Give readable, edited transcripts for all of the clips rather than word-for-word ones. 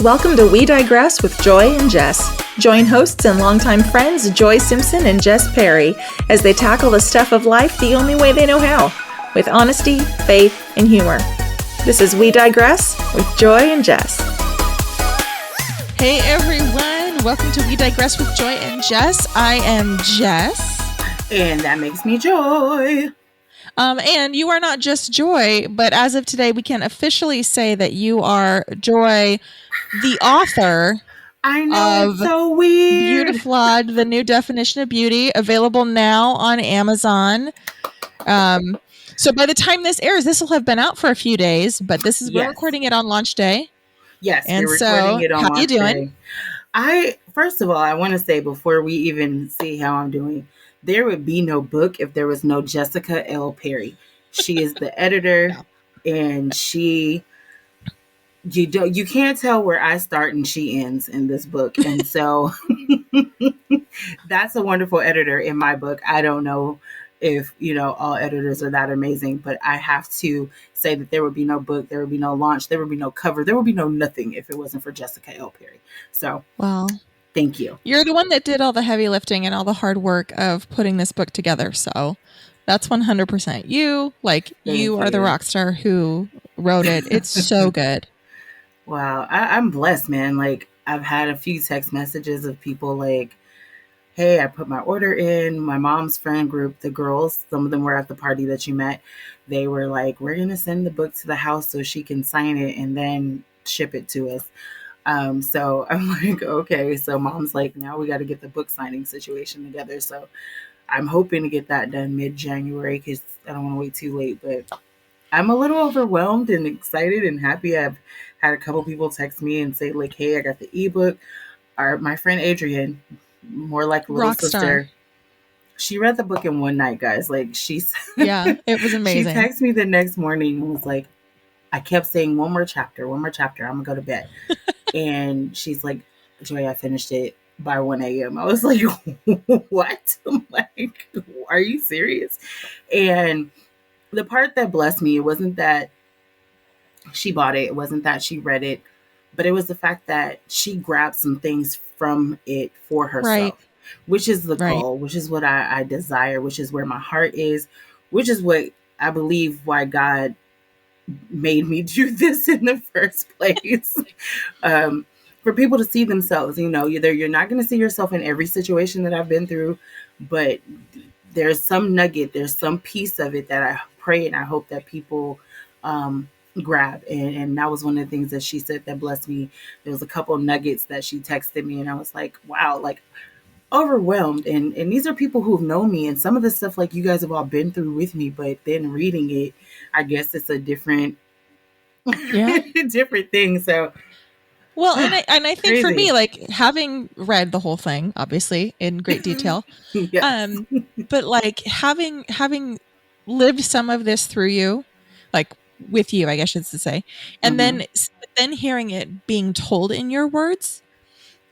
Welcome to We Digress with Joy and Jess. Join hosts and longtime friends Joy Simpson and Jess Perry as they tackle the stuff of life the only way they know how, with honesty, faith, and humor. This is We Digress with Joy and Jess. Hey everyone, welcome to We Digress with Joy and Jess. I am Jess. And that makes me Joy. And you are not just Joy, but as of today, we can officially say that you are Joy, the author. I know, it's so weird. Beautiflawed, the new definition of beauty, available now on Amazon. So by the time this airs, this will have been out for a few days, but we're recording it on launch day. Yes, and we're so recording it on how launch you doing? day. First of all, I want to say before we even see how I'm doing, there would be no book if there was no Jessica L. Perry. She is the editor, and you can't tell where I start and she ends in this book. And so that's a wonderful editor in my book. I don't know if, all editors are that amazing, but I have to say that there would be no book, there would be no launch, there would be no cover, there would be no nothing if it wasn't for Jessica L. Perry. So, well, thank you. You're the one that did all the heavy lifting and all the hard work of putting this book together. So that's 100% you. You are the rock star who wrote it. It's so good. Wow. I'm blessed, man. I've had a few text messages of people hey, I put my order in. My mom's friend group, the girls, some of them were at the party that you met. They were like, we're going to send the book to the house so she can sign it and then ship it to us. So I'm like, okay. So mom's like, now we got to get the book signing situation together. So I'm hoping to get that done mid-January because I don't want to wait too late. But I'm a little overwhelmed and excited and happy. I've had a couple people text me and say hey, I got the ebook. My friend Adrienne, more like a little rock sister. Star. She read the book in one night, guys. Yeah, it was amazing. She texted me the next morning and was like, I kept saying one more chapter. I'm gonna go to bed. And she's like, Joy, I finished it by 1 a.m. I was like, what? I'm like, are you serious? And the part that blessed me, it wasn't that she bought it. It wasn't that she read it, but it was the fact that she grabbed some things from it for herself, right. Which is the goal, which is what I desire, which is where my heart is, which is what I believe why God made me do this in the first place. For people to see themselves, you're not going to see yourself in every situation that I've been through, but there's some nugget, there's some piece of it that I pray and I hope that people grab. And that was one of the things that she said that blessed me. There was a couple nuggets that she texted me and I was like, wow, overwhelmed. And these are people who've known me and some of the stuff you guys have all been through with me, but then reading it, I guess it's a different, different thing. So, well, and I think crazy. For me, having read the whole thing, obviously in great detail, yes. but having lived some of this through you, with you, I guess it's to say, and then hearing it being told in your words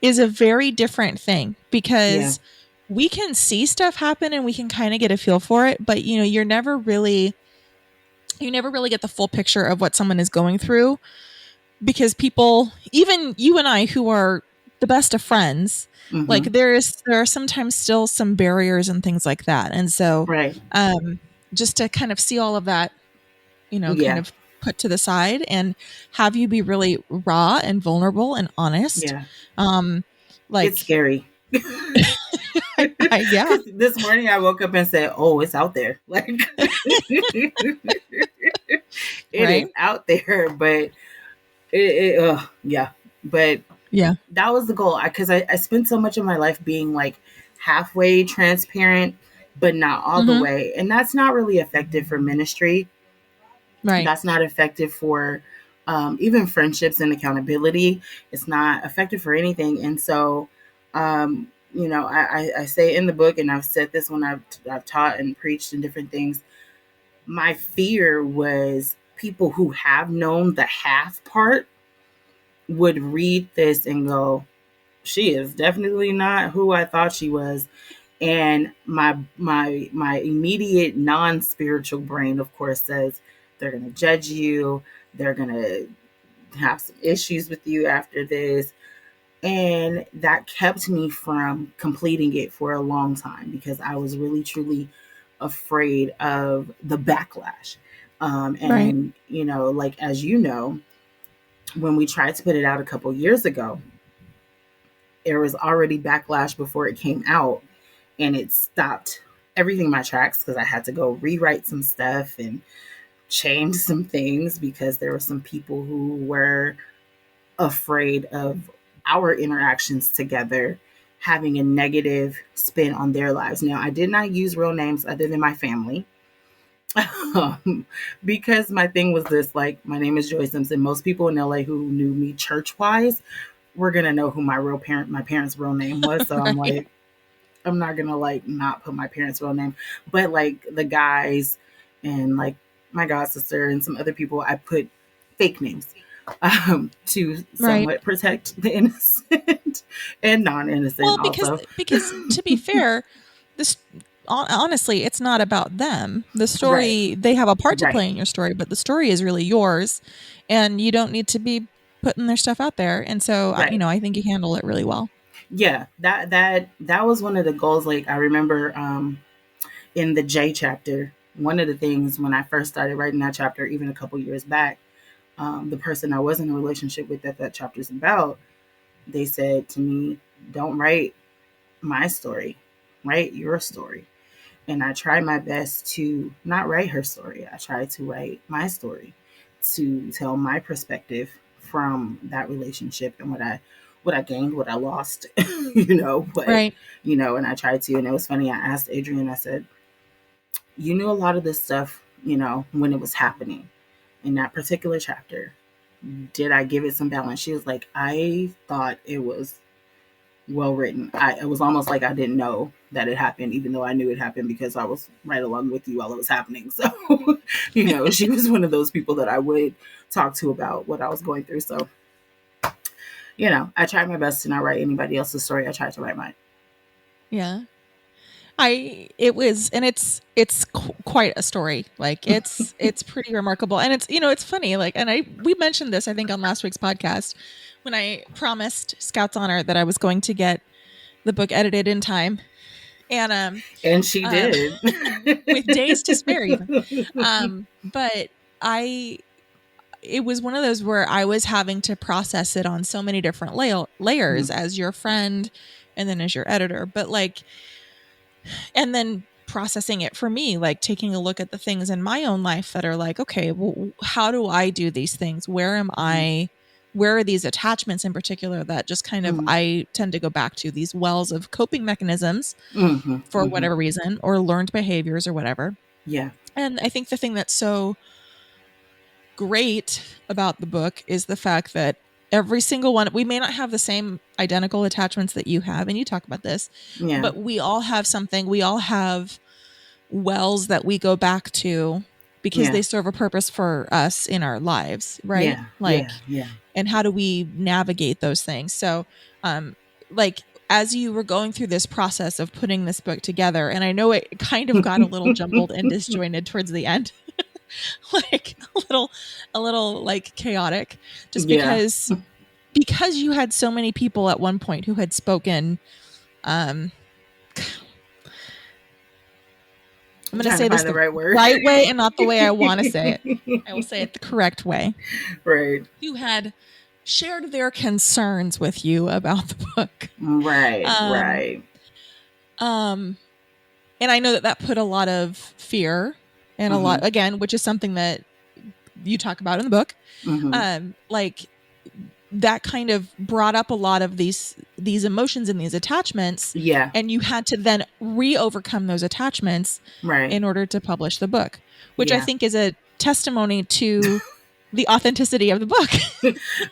is a very different thing because we can see stuff happen and we can kind of get a feel for it, but you never really get the full picture of what someone is going through because people, even you and I, who are the best of friends, there are sometimes still some barriers and things like that. And so, just to kind of see all of that, kind of put to the side and have you be really raw and vulnerable and honest. Yeah. It's scary. Yeah. This morning I woke up and said, "Oh, it's out there." It is out there, but but that was the goal. Because I spent so much of my life being halfway transparent, but not all the way, and that's not really effective for ministry. Right. That's not effective for even friendships and accountability. It's not effective for anything. And so, I say in the book, and I've said this when I've taught and preached and different things, my fear was people who have known the half part would read this and go, she is definitely not who I thought she was. And my immediate non-spiritual brain, of course, says they're going to judge you. They're going to have some issues with you after this. And that kept me from completing it for a long time because I was really, truly afraid of the backlash. Right. And, you know, like, as you know, when we tried to put it out a couple years ago, there was already backlash before it came out, and it stopped everything in my tracks because I had to go rewrite some stuff and change some things because there were some people who were afraid of our interactions together having a negative spin on their lives. Now, I did not use real names other than my family. Because my thing was this, like, my name is Joy Simpson. Most people in LA who knew me church wise were gonna know who my parents' real name was. So I'm Right. like, I'm not gonna like not put my parents' real name, but like the guys and like my god sister and some other people, I put fake names to Right. somewhat protect the innocent and non-innocent Well, also. because to be fair, this honestly, it's not about them. The Right, story, they have a part to right, play in your story, but the story is really yours, and you don't need to be putting their stuff out there. And so, you right. know, I think you handle it really well. Yeah, that was one of the goals. Like, I remember in the J chapter, one of the things when I first started writing that chapter, even a couple years back, the person I was in a relationship with that chapter's about, they said to me, don't write my story, write your story. And I tried my best to not write her story. I tried to write my story, to tell my perspective from that relationship and what I gained, what I lost, but Right. and I tried to. And it was funny, I asked Adrienne, I said, you knew a lot of this stuff, when it was happening in that particular chapter. Did I give it some balance? She was like, I thought it was well written. It was almost like I didn't know that it happened, even though I knew it happened because I was right along with you while it was happening. So, she was one of those people that I would talk to about what I was going through. So, I tried my best to not write anybody else's story. I tried to write mine. Yeah. It was, and it's quite a story. Like, it's pretty remarkable, and it's funny. Like, and we mentioned this, I think, on last week's podcast when I promised Scout's Honor that I was going to get the book edited in time, and And she um did. with days to spare even. But it was one of those where I was having to process it on so many different layers as your friend and then as your editor. But like, and then processing it for me, like taking a look at the things in my own life that are like, okay, well, how do I do these things? Where am I? Where are these attachments in particular that just kind of, I tend to go back to these wells of coping mechanisms for whatever reason, or learned behaviors or whatever. Yeah. And I think the thing that's so great about the book is the fact that every single one, we may not have the same identical attachments that you have, and you talk about this, but we all have something. We all have wells that we go back to because they serve a purpose for us in our lives, right? Yeah. And how do we navigate those things? So, like, as you were going through this process of putting this book together, and I know it kind of got a little jumbled and disjointed towards the end, like a little like chaotic, just because you had so many people at one point who had spoken. I'm going to say this the right way and not the way I want to say it. I will say it the correct way. Right. Who had shared their concerns with you about the book. Right. And I know that put a lot of fear and a lot, again, which is something that you talk about in the book. Like, that kind of brought up a lot of these emotions and these attachments. Yeah. And you had to then overcome those attachments in order to publish the book, which I think is a testimony to the authenticity of the book.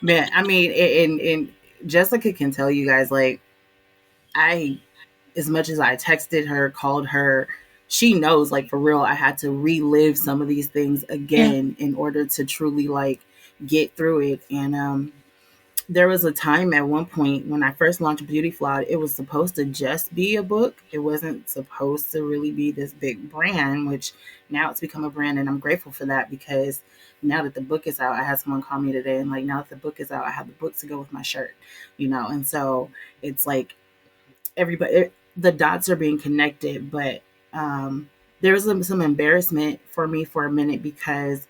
Man, I mean, and Jessica can tell you guys, like, as much as I texted her, called her, she knows, like, for real, I had to relive some of these things again in order to truly, like, get through it. And there was a time at one point when I first launched Beautiflawed, it was supposed to just be a book. It wasn't supposed to really be this big brand, which now it's become a brand. And I'm grateful for that, because now that the book is out, I had someone call me today and like, now that the book is out, I have the book to go with my shirt, And so it's like the dots are being connected. But there was some embarrassment for me for a minute, because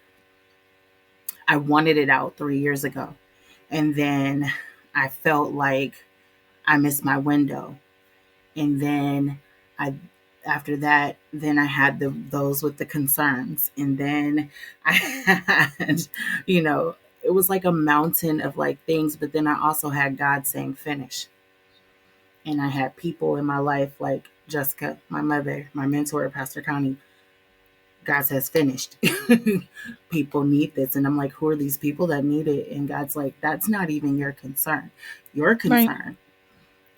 I wanted it out 3 years ago. And then I felt like I missed my window. And then I, after that, then I had those with the concerns. And then I had, it was like a mountain of like things. But then I also had God saying, finish. And I had people in my life like Jessica, my mother, my mentor, Pastor Connie. God says, finished. People need this. And I'm like, who are these people that need it? And God's like, that's not even your concern. Your concern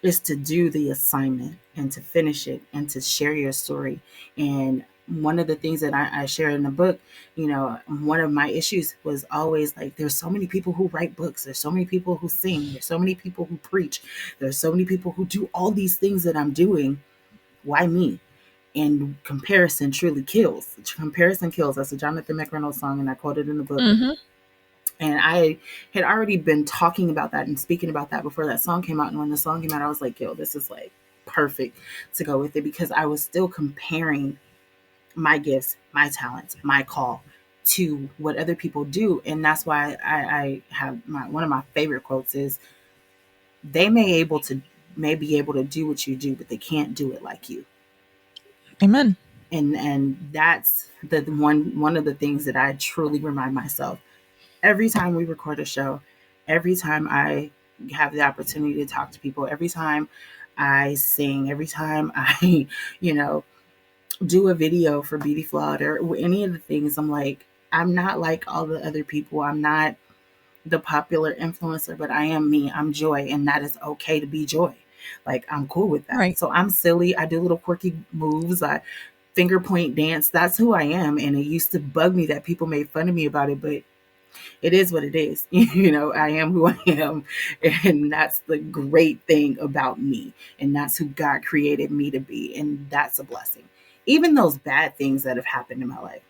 is to do the assignment and to finish it and to share your story. And one of the things that I share in the book, one of my issues was always like, there's so many people who write books. There's so many people who sing. There's so many people who preach. There's so many people who do all these things that I'm doing. Why me? And comparison truly kills. Comparison kills. That's a Jonathan McReynolds song, and I quoted in the book. Mm-hmm. And I had already been talking about that and speaking about that before that song came out. And when the song came out, I was like, yo, this is like perfect to go with it, because I was still comparing my gifts, my talents, my call to what other people do. And that's why I have one of my favorite quotes is, they may be able to do what you do, but they can't do it like you. Amen. And that's the one of the things that I truly remind myself every time we record a show, every time I have the opportunity to talk to people, every time I sing, every time I, do a video for Beautiflawed or any of the things, I'm like, I'm not like all the other people. I'm not the popular influencer, but I am me. I'm Joy, and that is okay to be Joy. Like, I'm cool with that. Right. So I'm silly. I do little quirky moves. I finger point dance. That's who I am. And it used to bug me that people made fun of me about it, but it is what it is. I am who I am. And that's the great thing about me. And that's who God created me to be. And that's a blessing. Even those bad things that have happened in my life,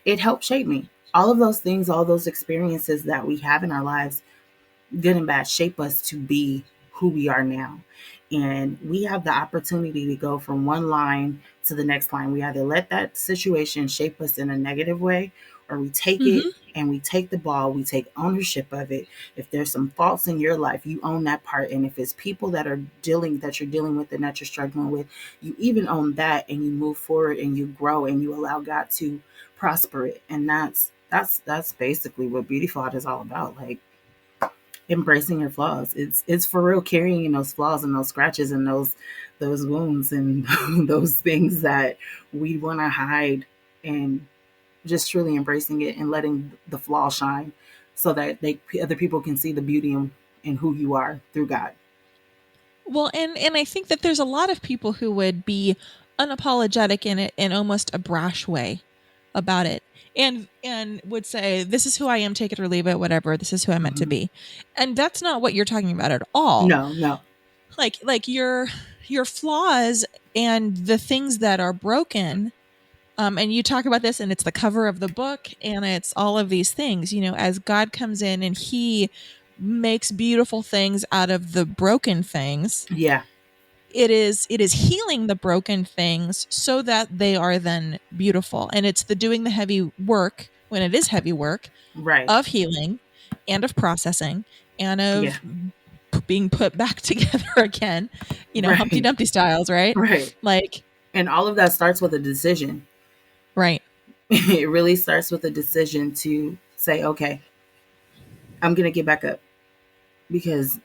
it helped shape me. All of those things, all those experiences that we have in our lives, good and bad, shape us to be who we are now. And we have the opportunity to go from one line to the next line. We either let that situation shape us in a negative way, or we take it and we take the ball, we take ownership of it. If there's some faults in your life, you own that part. And if it's people that you're dealing with and that you're struggling with, you even own that, and you move forward and you grow and you allow God to prosper it. And that's basically what Beautiflawed is all about. Like, embracing your flaws. It's for real, carrying those flaws and those scratches and those wounds and those things that we want to hide, and just truly embracing it and letting the flaw shine, so that other people can see the beauty in who you are through God. Well, and I think that there's a lot of people who would be unapologetic in it in almost a brash way about it, and would say, this is who I am, take it or leave it, whatever, this is who I'm meant to be. And that's not what you're talking about at all. No. Like your flaws and the things that are broken, and you talk about this, and it's the cover of the book, and it's all of these things, as God comes in and he makes beautiful things out of the broken things. Yeah. It is healing the broken things so that they are then beautiful. And it's the doing the heavy work, when it is heavy work, right, of healing and of processing and of being put back together again, right. Humpty Dumpty styles, right? Right. Like, and all of that starts with a decision. Right. It really starts with a decision to say, okay, I'm going to get back up, because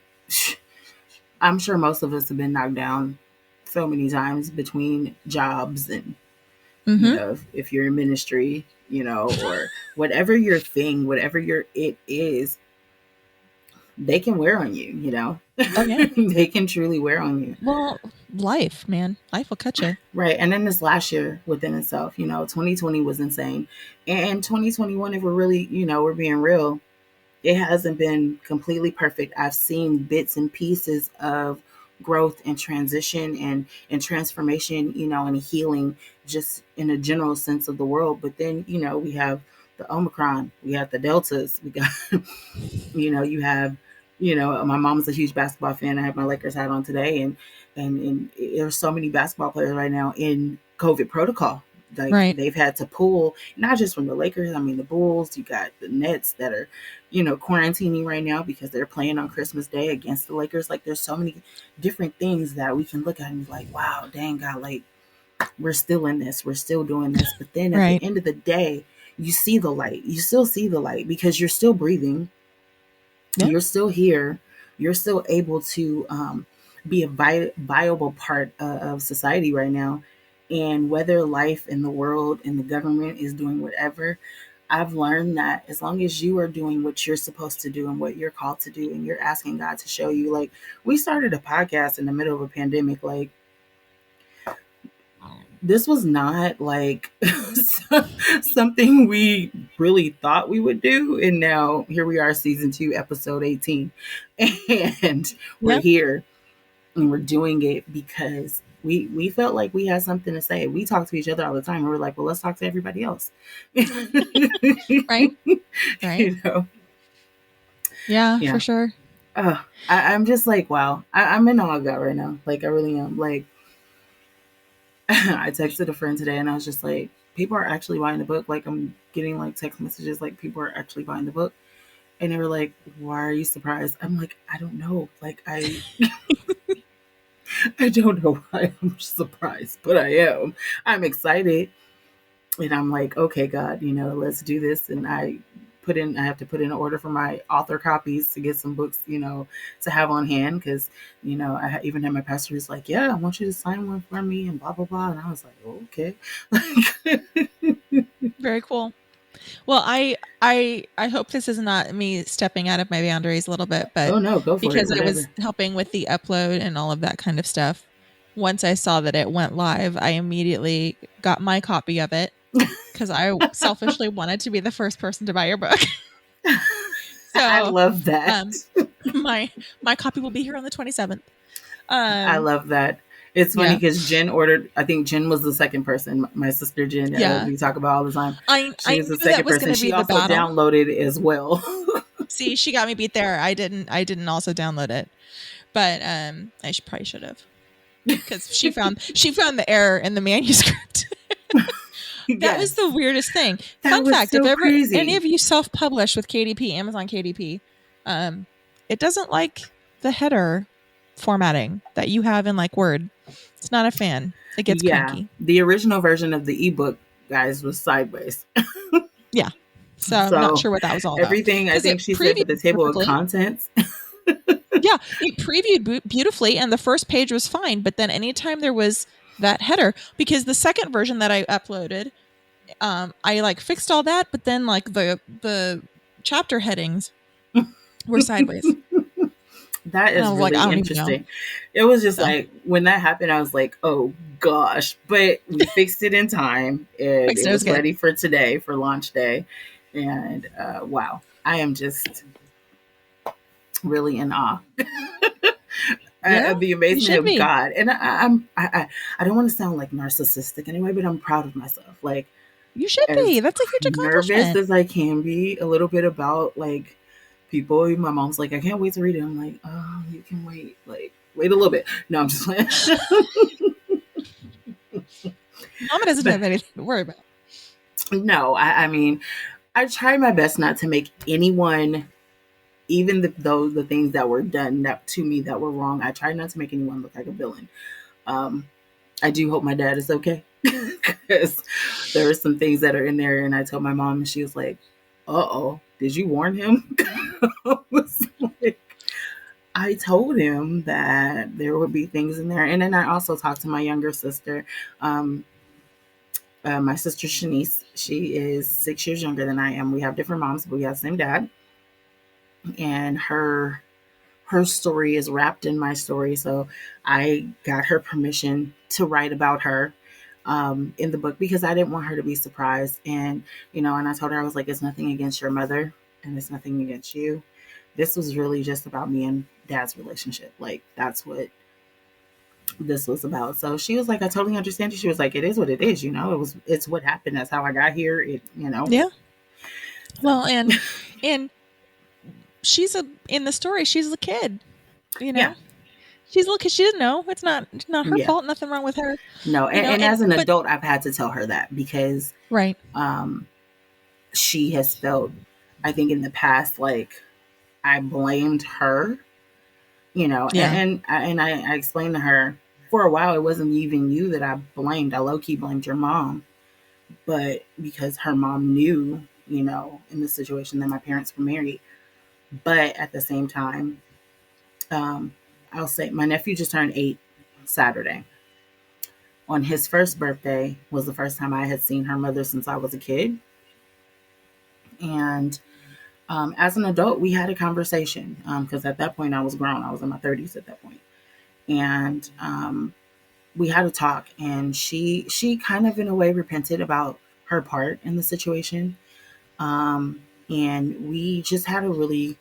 I'm sure most of us have been knocked down so many times between jobs and, if you're in ministry, or whatever your thing, whatever it is, they can wear on you, Oh, yeah. They can truly wear on you. Well, life, man. Life will cut you. Right. And then this last year within itself, 2020 was insane. And 2021, if we're really, we're being real, It hasn't been completely perfect. I've seen bits and pieces of growth and transition and transformation, and healing just in a general sense of the world. But then, we have the Omicron, we have the Deltas, we got, you have, my mom's a huge basketball fan. I have my Lakers hat on today, and there's so many basketball players right now in COVID protocol. Like Right. they've had to pull, not just from the Lakers. I mean, the Bulls. You got the Nets that are, quarantining right now because they're playing on Christmas Day against the Lakers. Like there's so many different things that we can look at and be like, wow, dang God, like we're still in this, we're still doing this. But then at the Right. end of the day, you see the light. You still see the light because you're still breathing. Yeah. You're still here. You're still able to be a viable part of society right now. And whether life and the world and the government is doing whatever, I've learned that as long as you are doing what you're supposed to do and what you're called to do, and you're asking God to show you, like we started a podcast in the middle of a pandemic, like this was not like something we really thought we would do. And now here we are, season 2, episode 18. And we're here and we're doing it because we felt like we had something to say. We talk to each other all the time. And we're like, well, let's talk to everybody else. Right. Right. Yeah, for sure. I'm just like, wow, I'm in awe of God right now. Like I really am. Like I texted a friend today and I was just like, people are actually buying the book. Like I'm getting like text messages like people are actually buying the book. And they were like, why are you surprised? I'm like, I don't know. Like I don't know why I'm surprised, but I am. I'm excited. And I'm like, okay, God, let's do this. And I have to put in an order for my author copies to get some books, to have on hand. Cause, I even had my pastor who's like, yeah, I want you to sign one for me and blah, blah, blah. And I was like, oh, okay. Very cool. Well, I hope this is not me stepping out of my boundaries a little bit, but oh no, go for because it. I was helping with the upload and all of that kind of stuff. Once I saw that it went live, I immediately got my copy of it because I selfishly wanted to be the first person to buy your book. So I love that. My copy will be here on the 27th. I love that. It's funny because Jen ordered. I think Jen was the second person. My sister Jen, we talk about all the time. She was the second person. She also downloaded it as well. See, she got me beat there. I didn't also download it, but I probably should have, because she found the error in the manuscript. That was the weirdest thing. Fun fact: if ever any of you self-publish with KDP, Amazon KDP, it doesn't like the header formatting that you have in like Word. It's not a fan. It gets cranky. The original version of the ebook, guys, was sideways. Yeah. So I'm not sure what that was all about. Everything I think she said at the table of contents. Yeah, it previewed beautifully and the first page was fine, but then anytime there was that header, because the second version that I uploaded, I like fixed all that, but then like the chapter headings were sideways. That is really interesting. It was just like when that happened, I was like, oh gosh, but we fixed it in time. And it was ready for today, for launch day. And wow, I am just really in awe of the amazement of God. And I don't want to sound like narcissistic anyway, but I'm proud of myself. Like you should be. That's a huge accomplishment. Nervous as I can be a little bit about like people. My mom's like, I can't wait to read it. I'm like, oh, you can wait. Like, wait a little bit. No, I'm just like, Mama doesn't have anything to worry about. No, I mean, I try my best not to make anyone, even the things that were done to me that were wrong, I try not to make anyone look like a villain. I do hope my dad is okay, because there are some things that are in there, and I told my mom, and she was like, uh-oh, did you warn him? I was like, I told him that there would be things in there. And then I also talked to my younger sister, my sister Shanice. She is 6 years younger than I am. We have different moms, but we have the same dad. And her story is wrapped in my story. So I got her permission to write about her in the book, because I didn't want her to be surprised. And, and I told her, I was like, it's nothing against your mother. and it's nothing against you. This was really just about me and dad's relationship. Like, that's what this was about. So she was like, I totally understand you. She was like, it is what it is, it's what happened. That's how I got here. Yeah. So. Well, and she's in the story, she's a kid, Yeah. She's little because she didn't know. It's not her Yeah. fault. Nothing wrong with her. No. And as an adult, I've had to tell her that because, right. She has felt, I think in the past, like I blamed her, Yeah. and I explained to her for a while, it wasn't even you that I blamed. I low key blamed your mom, but because her mom knew, in the situation that my parents were married. But at the same time, I'll say my nephew just turned 8 Saturday. On his first birthday was the first time I had seen her mother since I was a kid. And as an adult, we had a conversation because at that point I was grown. I was in my 30s at that point. And we had a talk, and she kind of in a way repented about her part in the situation. And we just had a really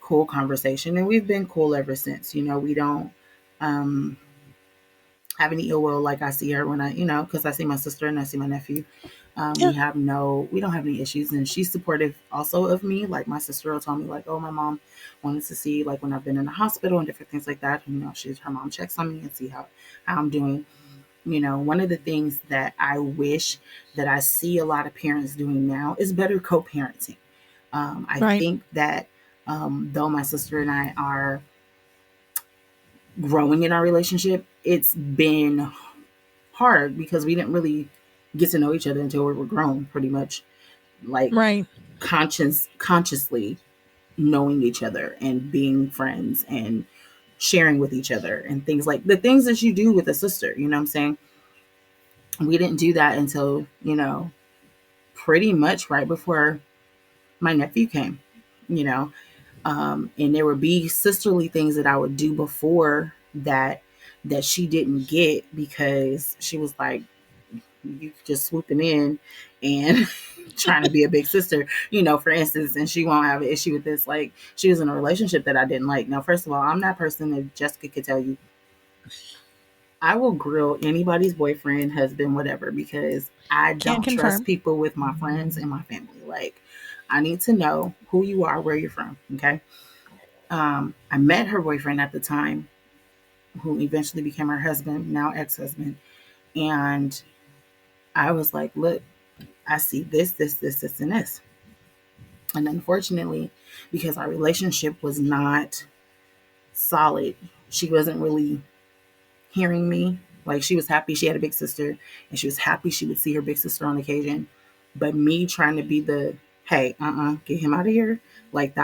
cool conversation, and we've been cool ever since. We don't have any ill will. Like, I see her when because I see my sister and I see my nephew. We don't have any issues, and she's supportive also of me. Like, my sister will tell me, like, oh, my mom wanted to see, like, when I've been in the hospital and different things like that. Her mom checks on me and see how I'm doing. One of the things that I wish that I see a lot of parents doing now is better co-parenting. I think that though my sister and I are growing in our relationship, it's been hard because we didn't really get to know each other until we were grown, pretty much, like consciously knowing each other and being friends and sharing with each other and things like the things that you do with a sister. You know what I'm saying? We didn't do that until, pretty much right before my nephew came, and there would be sisterly things that I would do before that she didn't get because she was like, you just swooping in and trying to be a big sister, for instance, and she won't have an issue with this. Like, she was in a relationship that I didn't like. Now, first of all, I'm that person that Jessica could tell you, I will grill anybody's boyfriend, husband, whatever, because I don't trust people with my friends and my family. Like, I need to know who you are, where you're from. Okay. I met her boyfriend at the time, who eventually became her husband, now ex-husband. And I was like, look, I see this, and this. And unfortunately, because our relationship was not solid, she wasn't really hearing me. Like, she was happy she had a big sister, and she was happy she would see her big sister on occasion. But me trying to be the, hey, get him out of here. Like,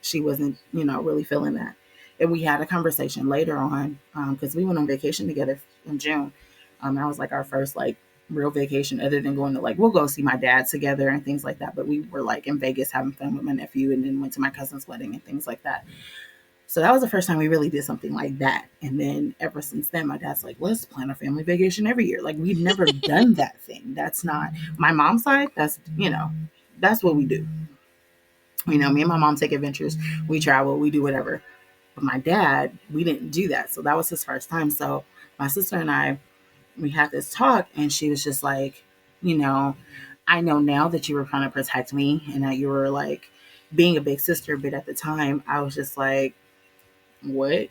she wasn't, really feeling that. And we had a conversation later on, because we went on vacation together in June. That was like our first like real vacation other than going to, like, we'll go see my dad together and things like that. But we were like in Vegas having fun with my nephew, and then went to my cousin's wedding and things like that. So that was the first time we really did something like that. And then ever since then, my dad's like, let's plan a family vacation every year. Like, we've never done that thing. That's not my mom's side. That's what we do. Me and my mom take adventures. We travel, we do whatever. But my dad, we didn't do that. So that was his first time. So my sister and I, we had this talk, and she was just like, I know now that you were trying to protect me and that you were like being a big sister. But at the time, I was just like, what,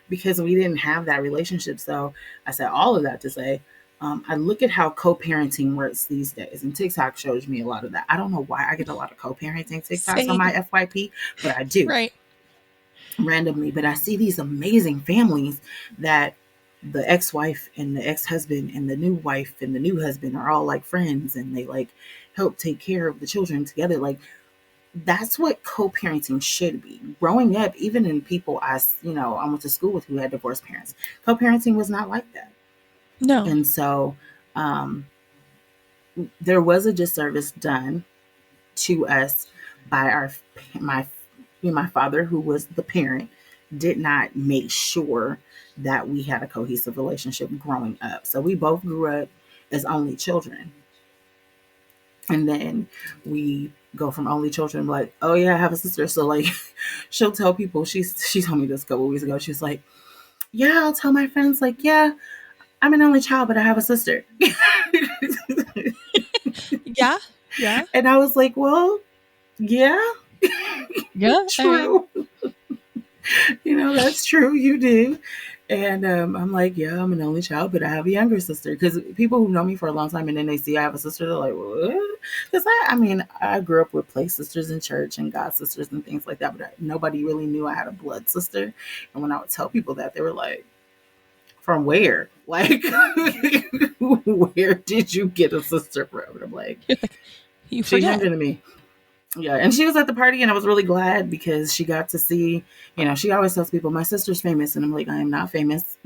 because we didn't have that relationship. So I said all of that to say, I look at how co-parenting works these days, and TikTok shows me a lot of that. I don't know why I get a lot of co-parenting TikToks on my FYP, but I do. Right. Randomly. But I see these amazing families that the ex-wife and the ex-husband and the new wife and the new husband are all like friends, and they like help take care of the children together. Like, that's what co-parenting should be. Growing up, even in people I went to school with who had divorced parents, co-parenting was not like that. No. And so there was a disservice done to us by my father, who was the parent, did not make sure that we had a cohesive relationship growing up. So we both grew up as only children. And then we go from only children, like, oh yeah, I have a sister. So like, she'll tell people. She told me this a couple weeks ago. She's like, yeah, I'll tell my friends, like, yeah, I'm an only child, but I have a sister. Yeah. Yeah. And I was like, well, yeah, Yeah. true. That's true. You do. And I'm like, yeah, I'm an only child, but I have a younger sister. Because people who know me for a long time and then they see I have a sister, they're like, what? Because I grew up with play sisters in church and god sisters and things like that, but nobody really knew I had a blood sister. And when I would tell people that, they were like, from where? Like, where did you get a sister from? And I'm like, you she's forget. younger than me. Yeah, and she was at the party, and I was really glad because she got to see. She always tells people, "My sister's famous," and I'm like, "I am not famous."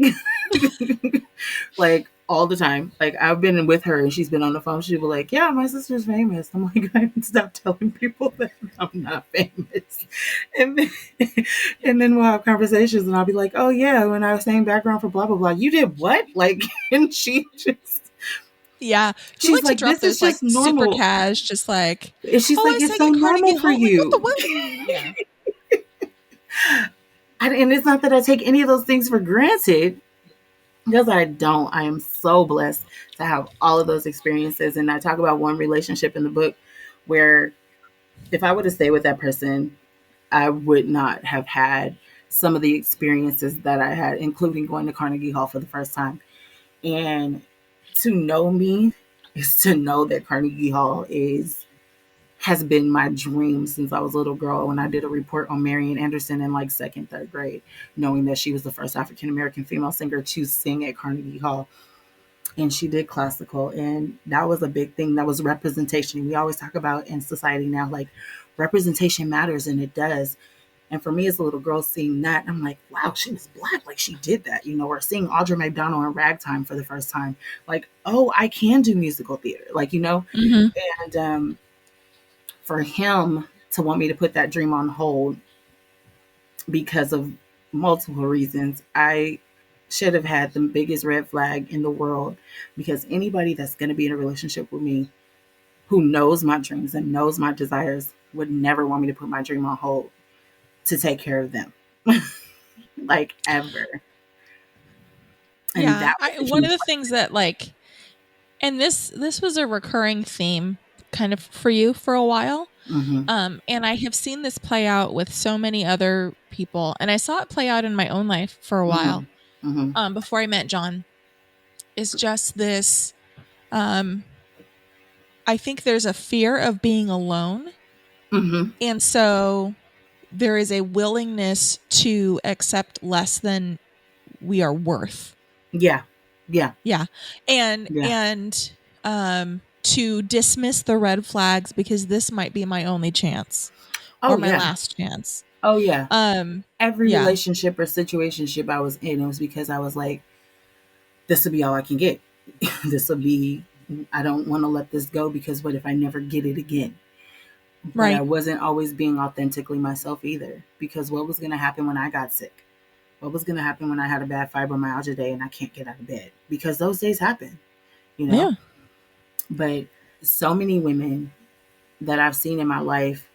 Like all the time. Like I've been with her, and she's been on the phone. She'll be like, "Yeah, my sister's famous." I'm like, "I need to stop telling people that I'm not famous." And then, and then we'll have conversations, and I'll be like, "Oh yeah, when I was saying background for blah blah blah, you did what?" Like, and she just. Yeah. She's You like to like, drop this is those like just super normal. cash, just like, And she's oh, like, I it's sang so at normal Carnegie for Hall. Like, what you. the what? Yeah. And it's not that I take any of those things for granted, because I don't. I am so blessed to have all of those experiences. And I talk about one relationship in the book where if I would have stayed with that person, I would not have had some of the experiences that I had, including going to Carnegie Hall for the first time. And to know me is to know that Carnegie Hall has been my dream since I was a little girl. When I did a report on Marian Anderson in like second, third grade, knowing that she was the first African American female singer to sing at Carnegie Hall. And she did classical. And that was a big thing. That was representation. We always talk about in society now, like representation matters, and it does. And for me as a little girl seeing that, I'm like, wow, she was Black. Like she did that, or seeing Audra McDonald in Ragtime for the first time. Like, oh, I can do musical theater. Like, Mm-hmm. and for him to want me to put that dream on hold because of multiple reasons, I should have had the biggest red flag in the world, because anybody that's going to be in a relationship with me who knows my dreams and knows my desires would never want me to put my dream on hold to take care of them. Like ever. And Yeah. that was One of the things that like, and this was a recurring theme kind of for you for a while. Mm-hmm. And I have seen this play out with so many other people, and I saw it play out in my own life for a while. Mm-hmm. Before I met John, is just this. I think there's a fear of being alone, Mm-hmm. and so there is a willingness to accept less than we are worth. Yeah. Yeah. Yeah, and to dismiss the red flags because this might be my only chance or my last chance. Oh yeah. Every yeah. relationship or situationship I was in, it was because I was like, this will be all I can get. This will be, I don't want to let this go, because what if I never get it again? But right. I wasn't always being authentically myself either, because what was going to happen when I got sick? What was going to happen when I had a bad fibromyalgia day and I can't get out of bed? Because those days happen, Yeah. But so many women that I've seen in my life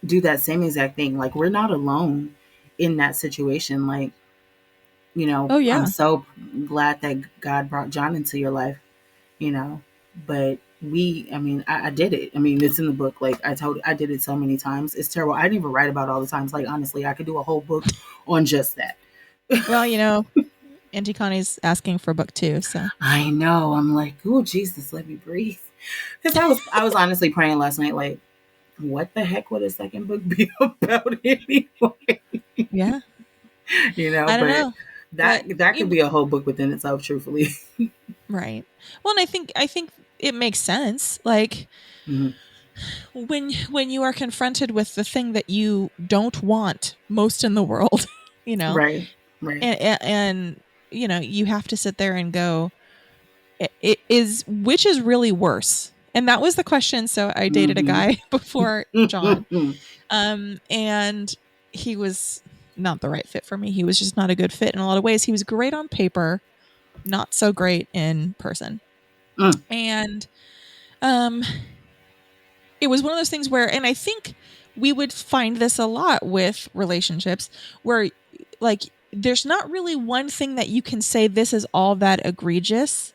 do that same exact thing. Like, we're not alone in that situation. Like, Oh, yeah. I'm so glad that God brought John into your life, but I did it. I mean, it's in the book. Like I did it so many times. It's terrible. I didn't even write about all the times. Like, honestly, I could do a whole book on just that. Well, Auntie Connie's asking for book 2, so. I know. I'm like, oh, Jesus, let me breathe. Because I was honestly praying last night, like, what the heck would a second book be about anyway? Yeah. I don't know. That could be a whole book within itself, truthfully. Right. Well, and I think it makes sense. Like, mm-hmm. when you are confronted with the thing that you don't want most in the world, Right. And you have to sit there and go, which is really worse? And that was the question. So I dated a guy before John, and he was not the right fit for me. He was just not a good fit in a lot of ways. He was great on paper, not so great in person. And it was one of those things where, and I think we would find this a lot with relationships where, like, there's not really one thing that you can say this is all that egregious,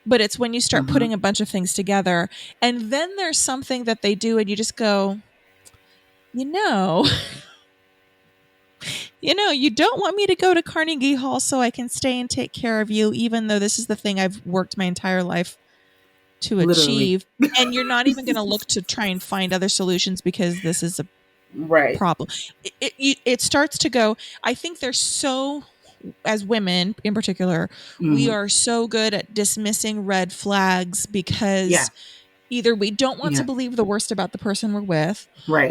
but it's when you start putting a bunch of things together, and then there's something that they do and you just go, you know, you don't want me to go to Carnegie Hall so I can stay and take care of you, even though this is the thing I've worked my entire life to achieve. And you're not even going to look to try and find other solutions because this is a problem. It starts to go, I think they're so, as women in particular, we are so good at dismissing red flags because either we don't want to believe the worst about the person we're with,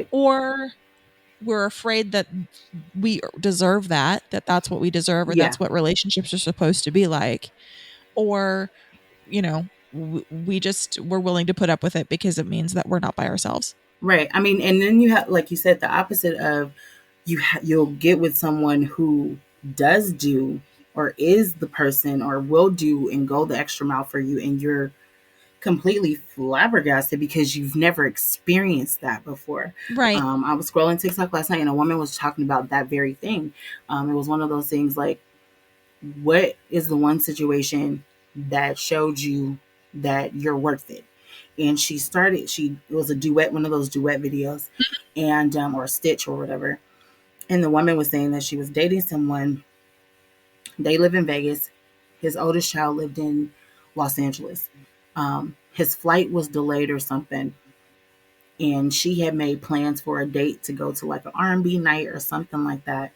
or we're afraid that we deserve that's what we deserve, or that's what relationships are supposed to be like, or we're willing to put up with it because it means that we're not by ourselves. Right. I mean, and then you have, like you said, the opposite of you'll get with someone who does do or is the person or will do and go the extra mile for you, and you're completely flabbergasted because you've never experienced that before. Right. I was scrolling TikTok last night and a woman was talking about that very thing. It was one of those things like, what is the one situation that showed you that you're worth it? And it was a duet, one of those duet videos, and or a stitch or whatever. And the woman was saying that she was dating someone. They live in Vegas. His oldest child lived in Los Angeles. His flight was delayed or something, and she had made plans for a date to go to like an R&B night or something like that.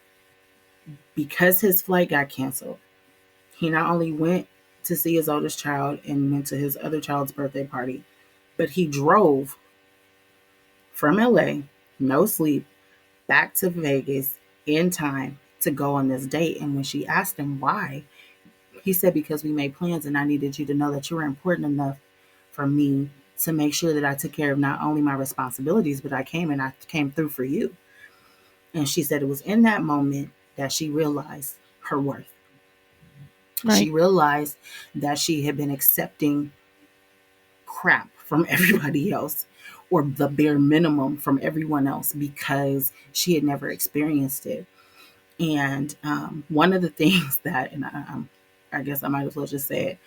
Because his flight got canceled, he not only went to see his oldest child and went to his other child's birthday party, but he drove from LA, no sleep, back to Vegas in time to go on this date. And when she asked him why, he said, because we made plans and I needed you to know that you were important enough for me to make sure that I took care of not only my responsibilities, but I came through for you. And she said it was in that moment that she realized her worth. Right. She realized that she had been accepting crap from everybody else, or the bare minimum from everyone else, because she had never experienced it. And one of the things that, and I guess I might as well just say it,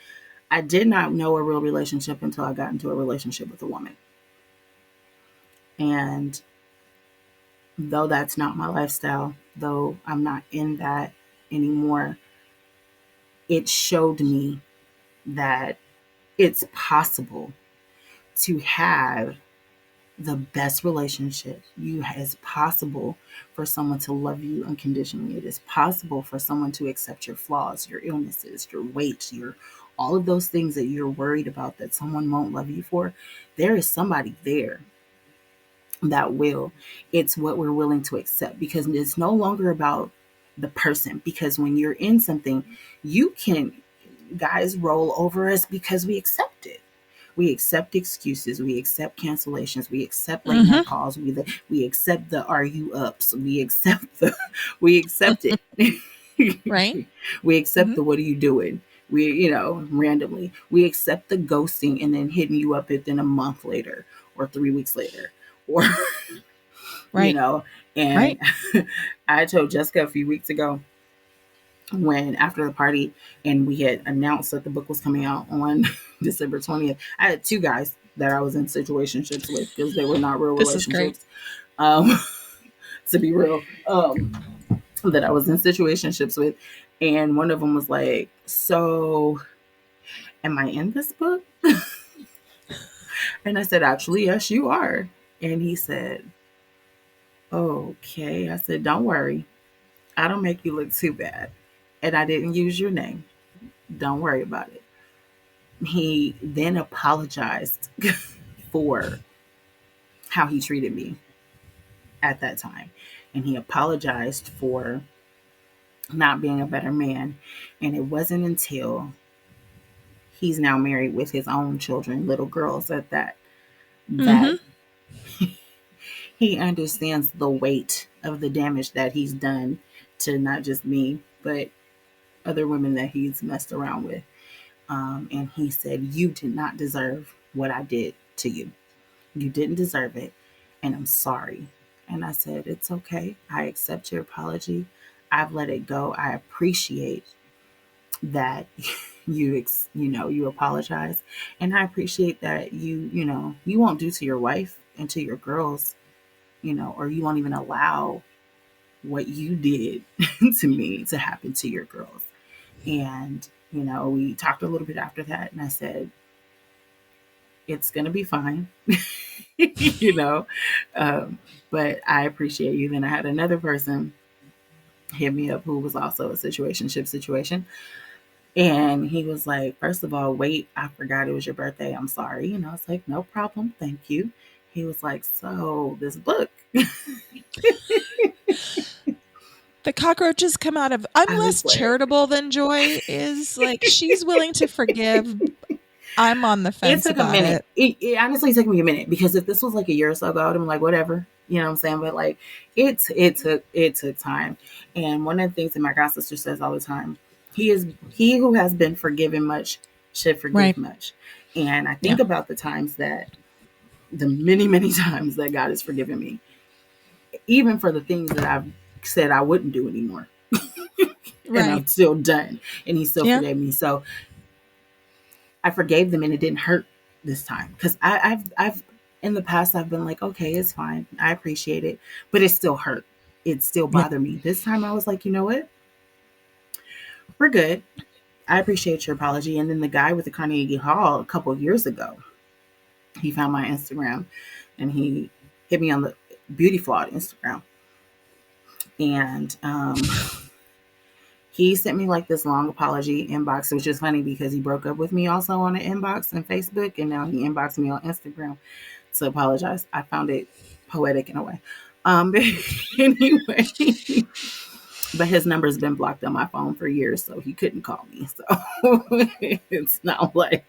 I did not know a real relationship until I got into a relationship with a woman. And though that's not my lifestyle, though I'm not in that anymore, it showed me that it's possible to have the best relationship. It's possible for someone to love you unconditionally. It is possible for someone to accept your flaws, your illnesses, your weight, all of those things that you're worried about that someone won't love you for. There is somebody there that will. It's what we're willing to accept, because it's no longer about the person. Because when you're in something, guys roll over us because we accept it. We accept excuses. We accept cancellations. We accept late night calls. We accept the "Are you ups?" We accept it. Right. We accept the "What are you doing?" Randomly. We accept the ghosting and then hitting you up within a month later or 3 weeks later, or right. And right. I told Jessica a few weeks ago, when after the party and we had announced that the book was coming out on December 20th, I had 2 guys that I was in situationships with, because they were not real relationships. To be real, that I was in situationships with. And one of them was like, so am I in this book? And I said, actually, yes, you are. And he said, okay. I said, don't worry. I don't make you look too bad. And I didn't use your name. Don't worry about it. He then apologized for how he treated me at that time. And he apologized for not being a better man. And it wasn't until he's now married with his own children, little girls at that, that he understands the weight of the damage that he's done to not just me, but other women that he's messed around with. And he said, you did not deserve what I did to you. You didn't deserve it. And I'm sorry. And I said, it's okay. I accept your apology. I've let it go. I appreciate that you apologize. And I appreciate that you won't do to your wife and to your girls, or you won't even allow what you did to me to happen to your girls. And, we talked a little bit after that, and I said, it's going to be fine, you know, but I appreciate you. Then I had another person hit me up who was also a situationship situation. And he was like, first of all, wait, I forgot it was your birthday. I'm sorry. And I was like, no problem. Thank you. He was like, so this book. The cockroaches come out of. I'm less charitable than Joy is. Like, she's willing to forgive. I'm on the fence. It took a minute. It honestly took me a minute, because if this was like a year or so ago, I would have been like, whatever, you know what I'm saying? But like, it took time. And one of the things that my god sister says all the time, he who has been forgiven much should forgive much. And I think about the many times that God has forgiven me, even for the things that I've said I wouldn't do anymore. And I've still done, and he still forgave me. So I forgave them, and it didn't hurt this time, because I've in the past I've been like, okay, it's fine, I appreciate it, but it still hurt. It still bothered me. This time I was like, you know what? We're good. I appreciate your apology. And then the guy with the Carnegie Hall a couple of years ago, he found my Instagram, and he hit me on the Beautiflawed Instagram, and he sent me like this long apology inbox, which is funny because he broke up with me also on the inbox and Facebook, and now he inboxed me on Instagram to apologize. I found it poetic in a way. But anyway, but his number's been blocked on my phone for years, so he couldn't call me. So it's not like,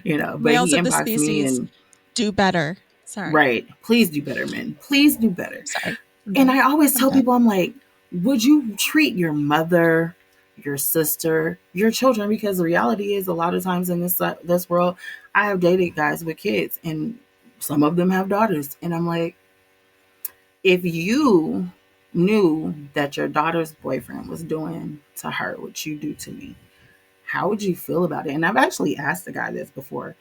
but males he of the inboxed me species and do better. Sorry. Right. Please do better, men. Please do better. Sorry. And I always tell people, I'm like, would you treat your mother, your sister, your children? Because the reality is, a lot of times in this world, I have dated guys with kids, and some of them have daughters. And I'm like, if you knew that your daughter's boyfriend was doing to her what you do to me, how would you feel about it? And I've actually asked the guy this before.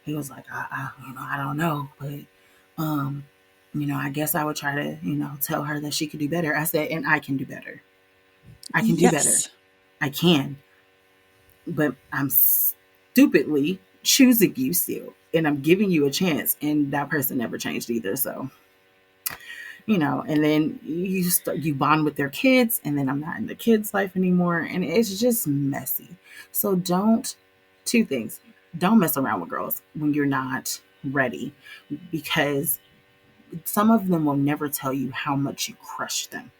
He was like, I don't know, but I guess I would try to, tell her that she could do better. I said, and I can do better. I can do better. I can. But I'm stupidly choosing you still, and I'm giving you a chance, and that person never changed either. So, and then you bond with their kids, and then I'm not in the kids' life anymore, and it's just messy. So two things. Don't mess around with girls when you're not ready, because some of them will never tell you how much you crushed them,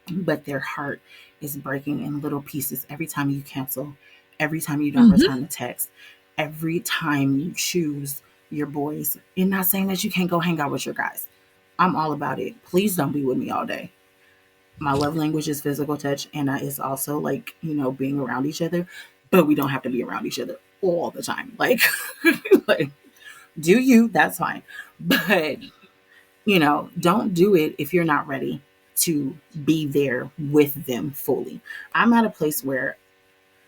but their heart is breaking in little pieces every time you cancel, every time you don't return a text, every time you choose your boys. And not saying that you can't go hang out with your guys. I'm all about it. Please don't be with me all day. My love language is physical touch, and it's also like, being around each other, but we don't have to be around each other all the time. Like, like, do you, that's fine. But, don't do it if you're not ready to be there with them fully. I'm at a place where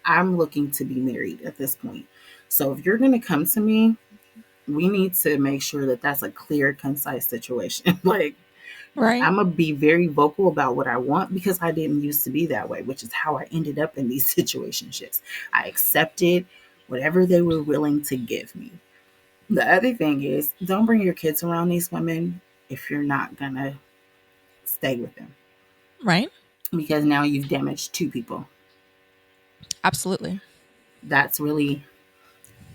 I'm looking to be married at this point. So if you're going to come to me, we need to make sure that that's a clear, concise situation. Like, right. I'm going to be very vocal about what I want, because I didn't used to be that way, which is how I ended up in these situationships. I accepted whatever they were willing to give me. The other thing is, don't bring your kids around these women if you're not going to stay with them. Right. Because now you've damaged two people. Absolutely. That's really,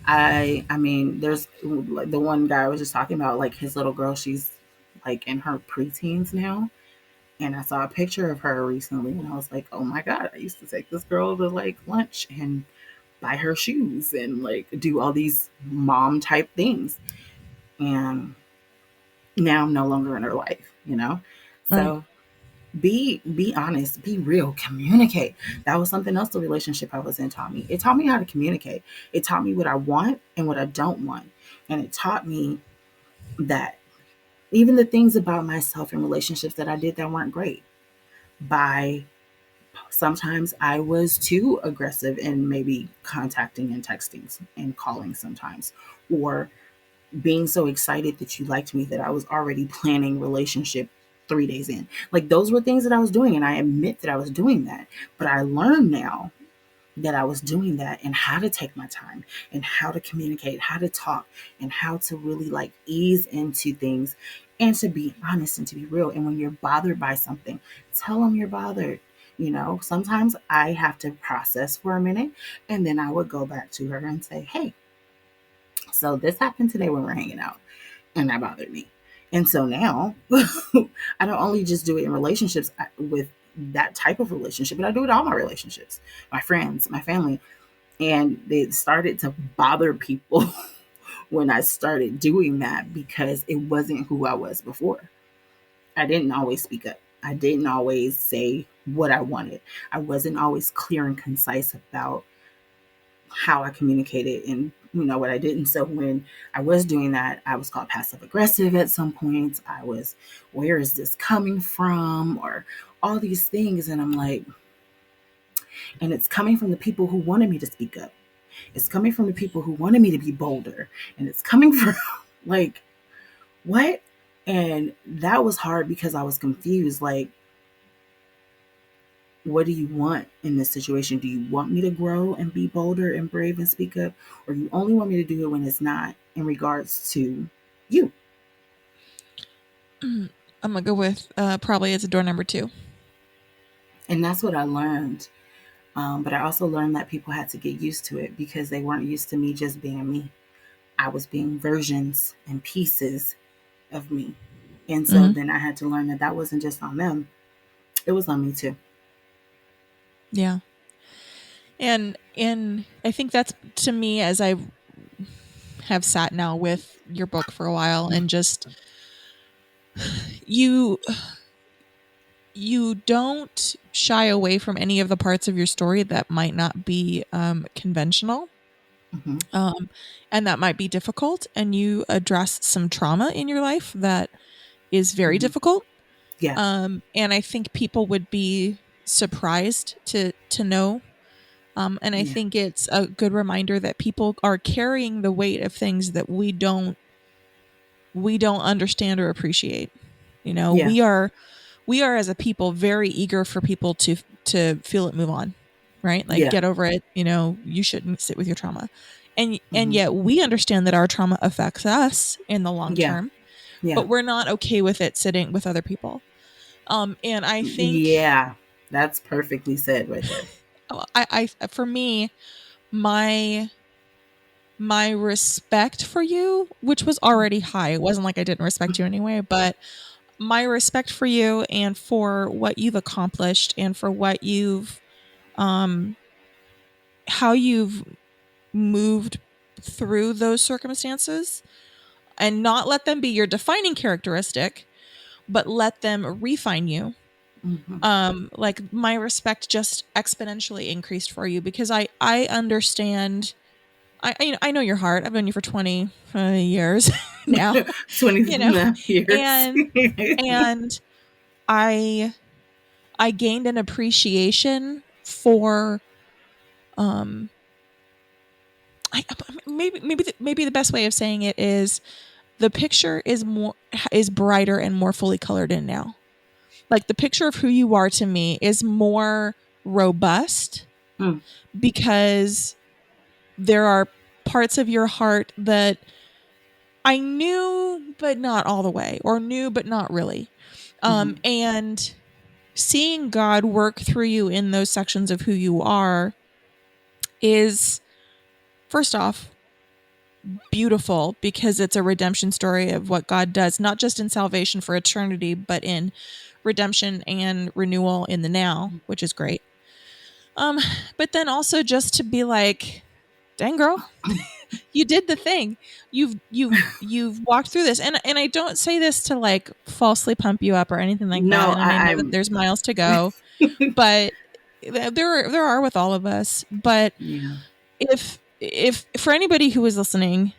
I mean, there's like the one guy I was just talking about, like his little girl, she's like in her preteens now. And I saw a picture of her recently, and I was like, oh my God, I used to take this girl to like lunch and buy her shoes and like do all these mom type things. And now I'm no longer in her life, So be honest, be real, communicate. That was something else the relationship I was in taught me. It taught me how to communicate. It taught me what I want and what I don't want. And it taught me that. Even the things about myself in relationships that I did that weren't great. By sometimes I was too aggressive in maybe contacting and texting and calling sometimes, or being so excited that you liked me that I was already planning relationship 3 days in. Like those were things that I was doing, and I admit that I was doing that. But I learned now that I was doing that and how to take my time and how to communicate, how to talk, and how to really like ease into things and to be honest and to be real. And when you're bothered by something, tell them you're bothered. You know, sometimes I have to process for a minute and then I would go back to her and say, hey, so this happened today when we're hanging out and that bothered me. And so now I don't only just do it in relationships with that type of relationship, but I do it in all my relationships, my friends, my family. And it started to bother people when I started doing that because it wasn't who I was before. I didn't always speak up. I didn't always say what I wanted. I wasn't always clear and concise about how I communicated and what I did. And so when I was doing that, I was called passive aggressive at some points. I was, where is this coming from? Or all these things. And I'm like, and it's coming from the people who wanted me to speak up. It's coming from the people who wanted me to be bolder. And it's coming from like, what? And that was hard because I was confused. Like, what do you want in this situation? Do you want me to grow and be bolder and brave and speak up? Or you only want me to do it when it's not in regards to you? I'm going to go with probably it's a door number 2. And that's what I learned. But I also learned that people had to get used to it because they weren't used to me just being me. I was being versions and pieces of me. And so then I had to learn that that wasn't just on them. It was on me too. Yeah. And I think that's, to me, as I have sat now with your book for a while and just you don't shy away from any of the parts of your story that might not be conventional. And that might be difficult, and you address some trauma in your life that is very difficult. Yeah. And I think people would be surprised to know. And I think it's a good reminder that people are carrying the weight of things that we don't understand or appreciate. We are as a people very eager for people to feel it, move on, right? Like get over it. You shouldn't sit with your trauma. And yet we understand that our trauma affects us in the long term, but we're not okay with it sitting with other people. And I think, that's perfectly said right there. I for me, my respect for you, which was already high. It wasn't like I didn't respect you anyway, but my respect for you and for what you've accomplished and for what you've, how you've moved through those circumstances and not let them be your defining characteristic, but let them refine you. Like my respect just exponentially increased for you because I understand. I know your heart. I've known you for 20 years now. 20 years. And I gained an appreciation for maybe the best way of saying it is the picture is brighter and more fully colored in now. Like the picture of who you are to me is more robust because there are parts of your heart that I knew, but not all the way, or knew, but not really. And seeing God work through you in those sections of who you are is, first off, beautiful because it's a redemption story of what God does, not just in salvation for eternity, but in redemption and renewal in the now, which is great. But then also just to be like, dang girl, you did the thing. You've walked through this. And I don't say this to like falsely pump you up or anything like that. And I know that there's miles to go, but there are with all of us. But if for anybody who is listening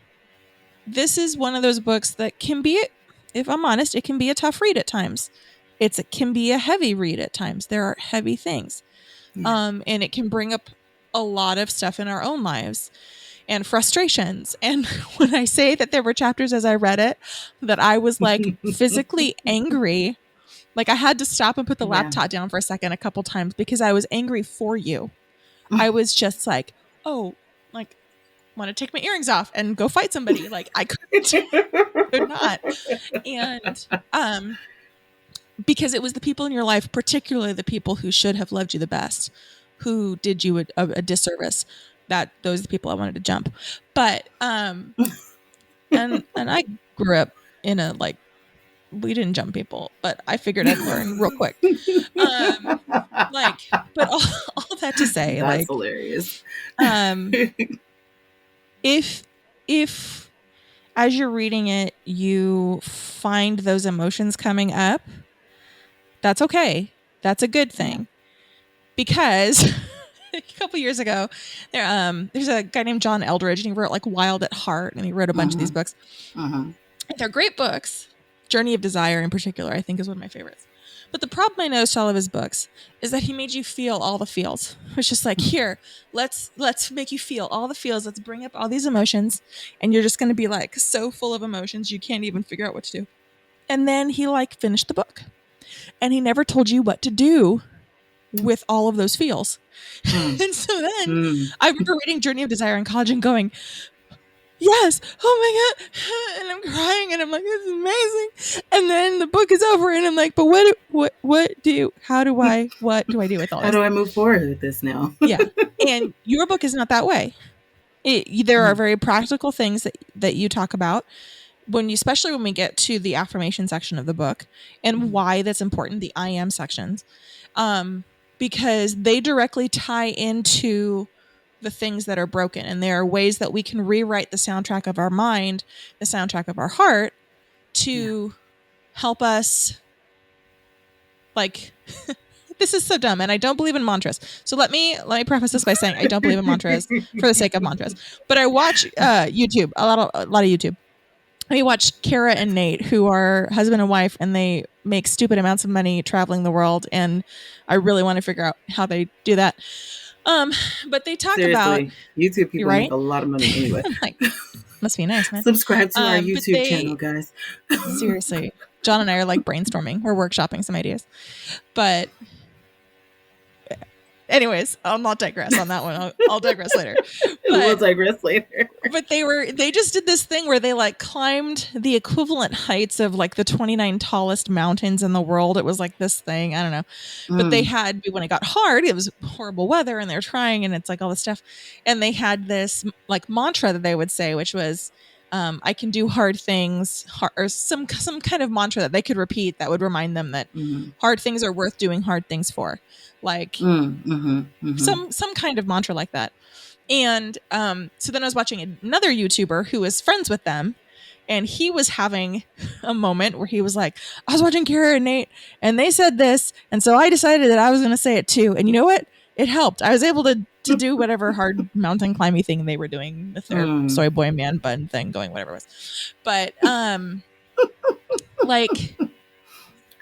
this is one of those books that can be, if I'm honest, it can be a tough read at times. It can be a heavy read at times. There are heavy things. And it can bring up a lot of stuff in our own lives and frustrations. And when I say that there were chapters as I read it that I was like physically angry, like I had to stop and put the laptop down for a second a couple times because I was angry for you. I was just like, oh, like, want to take my earrings off and go fight somebody. Like I could not. And because it was the people in your life, particularly the people who should have loved you the best, who did you a disservice, that those are the people I wanted to jump. But and I grew up in a, like, we didn't jump people, but I figured I'd learn real quick. Like, but all that to say, that's like, hilarious. If as you're reading it, you find those emotions coming up, that's okay. That's a good thing. Because a couple years ago, there's a guy named John Eldridge, and he wrote like Wild at Heart, and he wrote a bunch of these books. They're great books. Journey of Desire in particular, I think, is one of my favorites. But the problem I noticed to all of his books is that he made you feel all the feels. It's just like, here, let's make you feel all the feels. Let's bring up all these emotions. And you're just going to be like so full of emotions, you can't even figure out what to do. And then he like finished the book. And he never told you what to do with all of those feels. And so then I remember reading Journey of Desire in college and going, yes, oh my God. And I'm crying and I'm like, this is amazing. And then the book is over and I'm like, but what do I do with all this? How do I move forward with this now? Yeah. And your book is not that way. There are very practical things that you talk about especially when we get to the affirmation section of the book, and why that's important, the I am sections, because they directly tie into the things that are broken. And there are ways that we can rewrite the soundtrack of our mind, the soundtrack of our heart, to help us, like, this is so dumb, and I don't believe in mantras. So let me preface this by saying I don't believe in mantras for the sake of mantras. But I watch YouTube, a lot of YouTube. I watch Kara and Nate, who are husband and wife, and they make stupid amounts of money traveling the world, and I really want to figure out how they do that. But they talk about YouTube people make a lot of money anyway. Like, must be nice, man. Subscribe to our YouTube channel, guys. Seriously, John and I are like brainstorming. We're workshopping some ideas, but anyways, I'll not digress on that one. I'll digress later. We'll digress later. But they just did this thing where they like climbed the equivalent heights of like the 29 tallest mountains in the world. It was like this thing. I don't know. But they had, when it got hard, it was horrible weather and they're trying and it's like all this stuff. And they had this like mantra that they would say, which was, I can do hard things, or some kind of mantra that they could repeat that would remind them that hard things are worth doing hard things for. Like some kind of mantra like that. And so then I was watching another YouTuber who was friends with them, and he was having a moment where he was like, I was watching Kara and Nate and they said this, and so I decided that I was going to say it too. And you know what? It helped. I was able to do whatever hard mountain climbing thing they were doing with their soy boy man bun thing going, whatever it was. But like,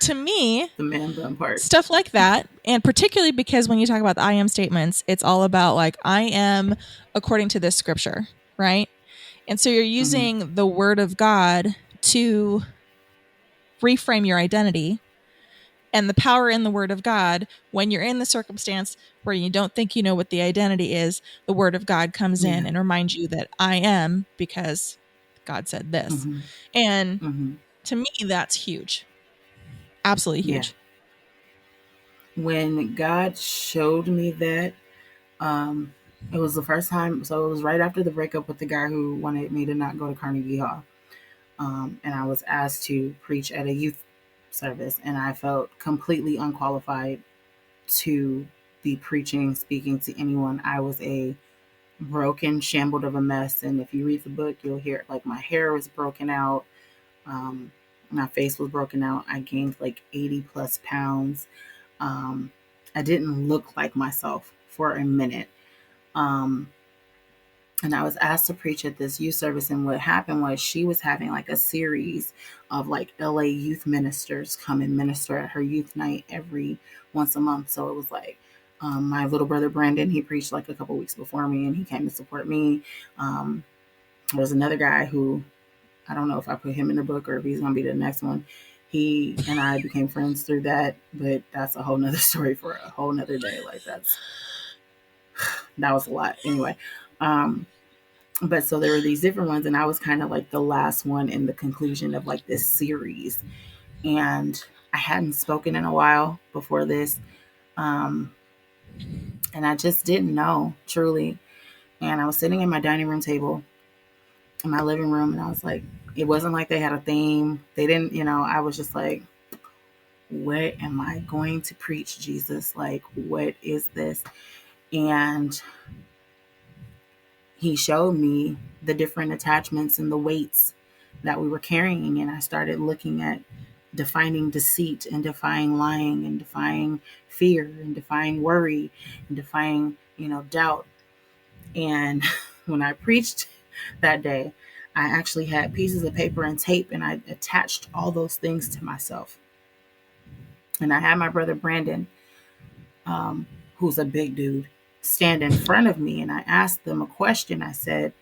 to me, the man bun part, stuff like that, and particularly because when you talk about the I am statements, it's all about like, I am according to this scripture, right? And so you're using the word of God to reframe your identity, and the power in the word of God, when you're in the circumstance where you don't think you know what the identity is, the word of God comes in and reminds you that I am because God said this. And to me, that's huge. Absolutely huge. When God showed me that, it was the first time. So it was right after the breakup with the guy who wanted me to not go to Carnegie Hall. And I was asked to preach at a youth service, and I felt completely unqualified to be speaking to anyone. I was a broken, shambled of a mess. And if you read the book, you'll hear like my hair was broken out. My face was broken out. I gained like 80 plus pounds. I didn't look like myself for a minute. And I was asked to preach at this youth service. And what happened was she was having like a series of like LA youth ministers come and minister at her youth night every once a month. So it was like my little brother Brandon, he preached like a couple weeks before me and he came to support me. There's another guy who, I don't know if I put him in the book or if he's going to be the next one. He and I became friends through that, but that's a whole nother story for a whole nother day. Like that was a lot. Anyway, but so there were these different ones, and I was kind of like the last one in the conclusion of like this series. And I hadn't spoken in a while before this. And I just didn't know truly. And I was sitting at my dining room table in my living room, and I was like, it wasn't like they had a theme. They didn't, I was just like, what am I going to preach, Jesus? Like, what is this? And he showed me the different attachments and the weights that we were carrying. And I started looking at defining deceit and defying lying and defying fear and defying worry and defying, doubt. And when I preached that day, I actually had pieces of paper and tape and I attached all those things to myself. And I had my brother Brandon, who's a big dude, stand in front of me. And I asked them a question. I said,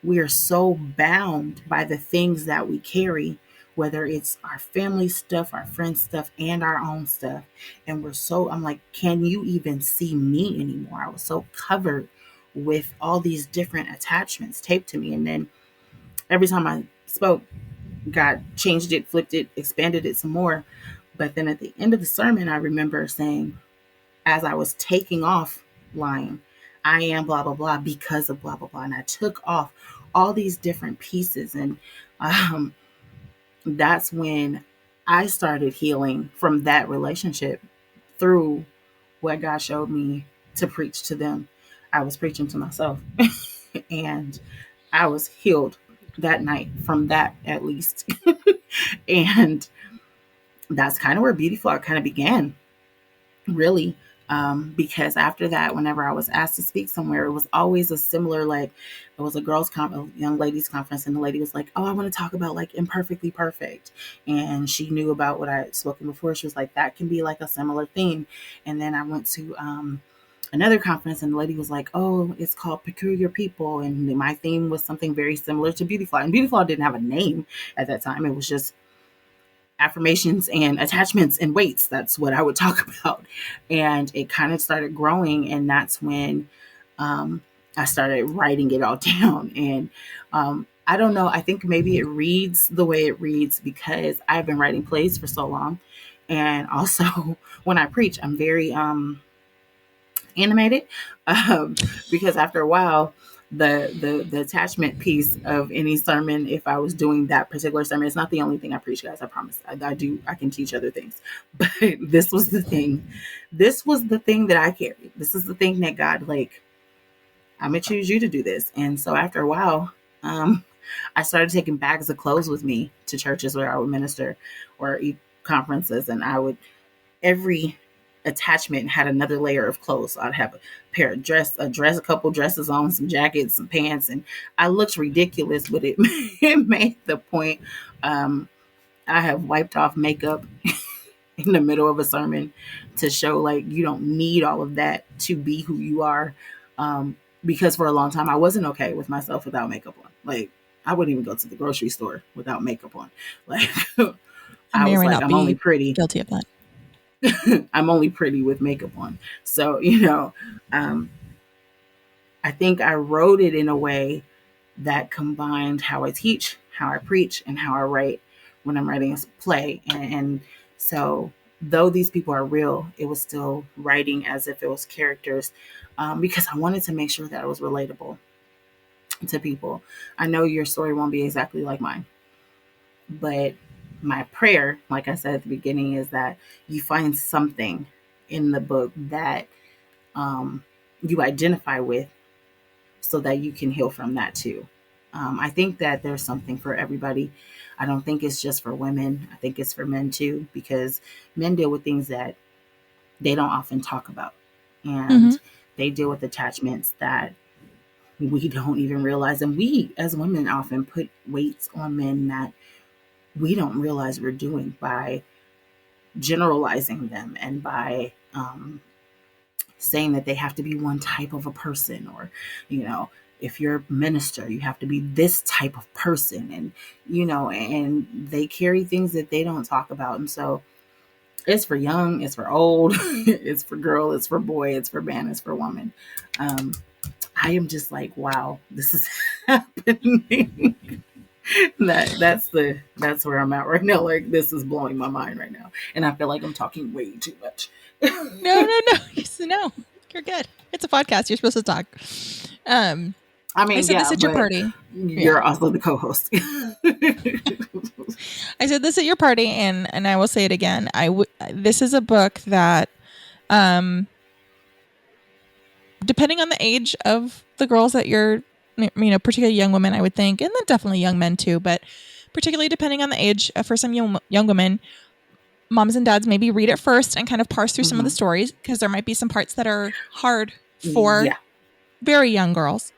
we are so bound by the things that we carry, whether it's our family stuff, our friends stuff, and our own stuff. And I'm like, can you even see me anymore? I was so covered with all these different attachments taped to me. And then every time I spoke, God changed it, flipped it, expanded it some more. But then at the end of the sermon, I remember saying, as I was taking off lying, I am blah, blah, blah because of blah, blah, blah. And I took off all these different pieces. And that's when I started healing from that relationship through what God showed me to preach to them. I was preaching to myself and I was healed that night from that, at least. And that's kind of where Beautiflawed kind of began, really. Because after that, whenever I was asked to speak somewhere, it was always a similar, like, it was a young ladies conference, and the lady was like, oh, I want to talk about like imperfectly perfect. And she knew about what I had spoken before. She was like, that can be like a similar theme. And then I went to another conference, and the lady was like, oh, it's called Peculiar People. And my theme was something very similar to Beautiflawed. And Beautiflawed didn't have a name at that time. It was just affirmations and attachments and weights. That's what I would talk about. And it kind of started growing. And that's when I started writing it all down. And I don't know, I think maybe it reads the way it reads because I've been writing plays for so long. And also when I preach, I'm very animated because after a while, the attachment piece of any sermon, if I was doing that particular sermon, it's not the only thing I preach, guys. I promise. I can teach other things, but this was the thing. This was the thing that I carried. This is the thing that God, like, I'm gonna choose you to do this. And so after a while, I started taking bags of clothes with me to churches where I would minister or eat conferences, and every attachment had another layer of clothes. So I'd have a pair of a couple dresses on, some jackets, some pants, and I looked ridiculous, but it made the point. I have wiped off makeup in the middle of a sermon to show like you don't need all of that to be who you are. Because for a long time I wasn't okay with myself without makeup on. Like I wouldn't even go to the grocery store without makeup on. Like I was like, I'm only pretty. Guilty of that. I'm only pretty with makeup on. So, I think I wrote it in a way that combined how I teach, how I preach, and how I write when I'm writing a play. And so, though these people are real, it was still writing as if it was characters because I wanted to make sure that it was relatable to people. I know your story won't be exactly like mine, but my prayer, like I said at the beginning, is that you find something in the book that you identify with so that you can heal from that too. I think that there's something for everybody. I don't think it's just for women. I think it's for men too, because men deal with things that they don't often talk about. And they deal with attachments that we don't even realize. And we as women often put weights on men that we don't realize we're doing by generalizing them and by saying that they have to be one type of a person, or, if you're a minister, you have to be this type of person. And, and they carry things that they don't talk about. And so it's for young, it's for old, it's for girl, it's for boy, it's for man, it's for woman. I am just like, wow, this is happening. That's where I'm at right now. Like, this is blowing my mind right now, and I feel like I'm talking way too much. No. No, you're good. It's a podcast. You're supposed to talk. I said this at your party. You're also the co-host. I said this at your party, and I will say it again. This is a book that, depending on the age of the girls that you're, particularly young women, I would think, and then definitely young men too, but particularly depending on the age, for some young women, moms and dads maybe read it first and kind of parse through some of the stories, because there might be some parts that are hard for very young girls.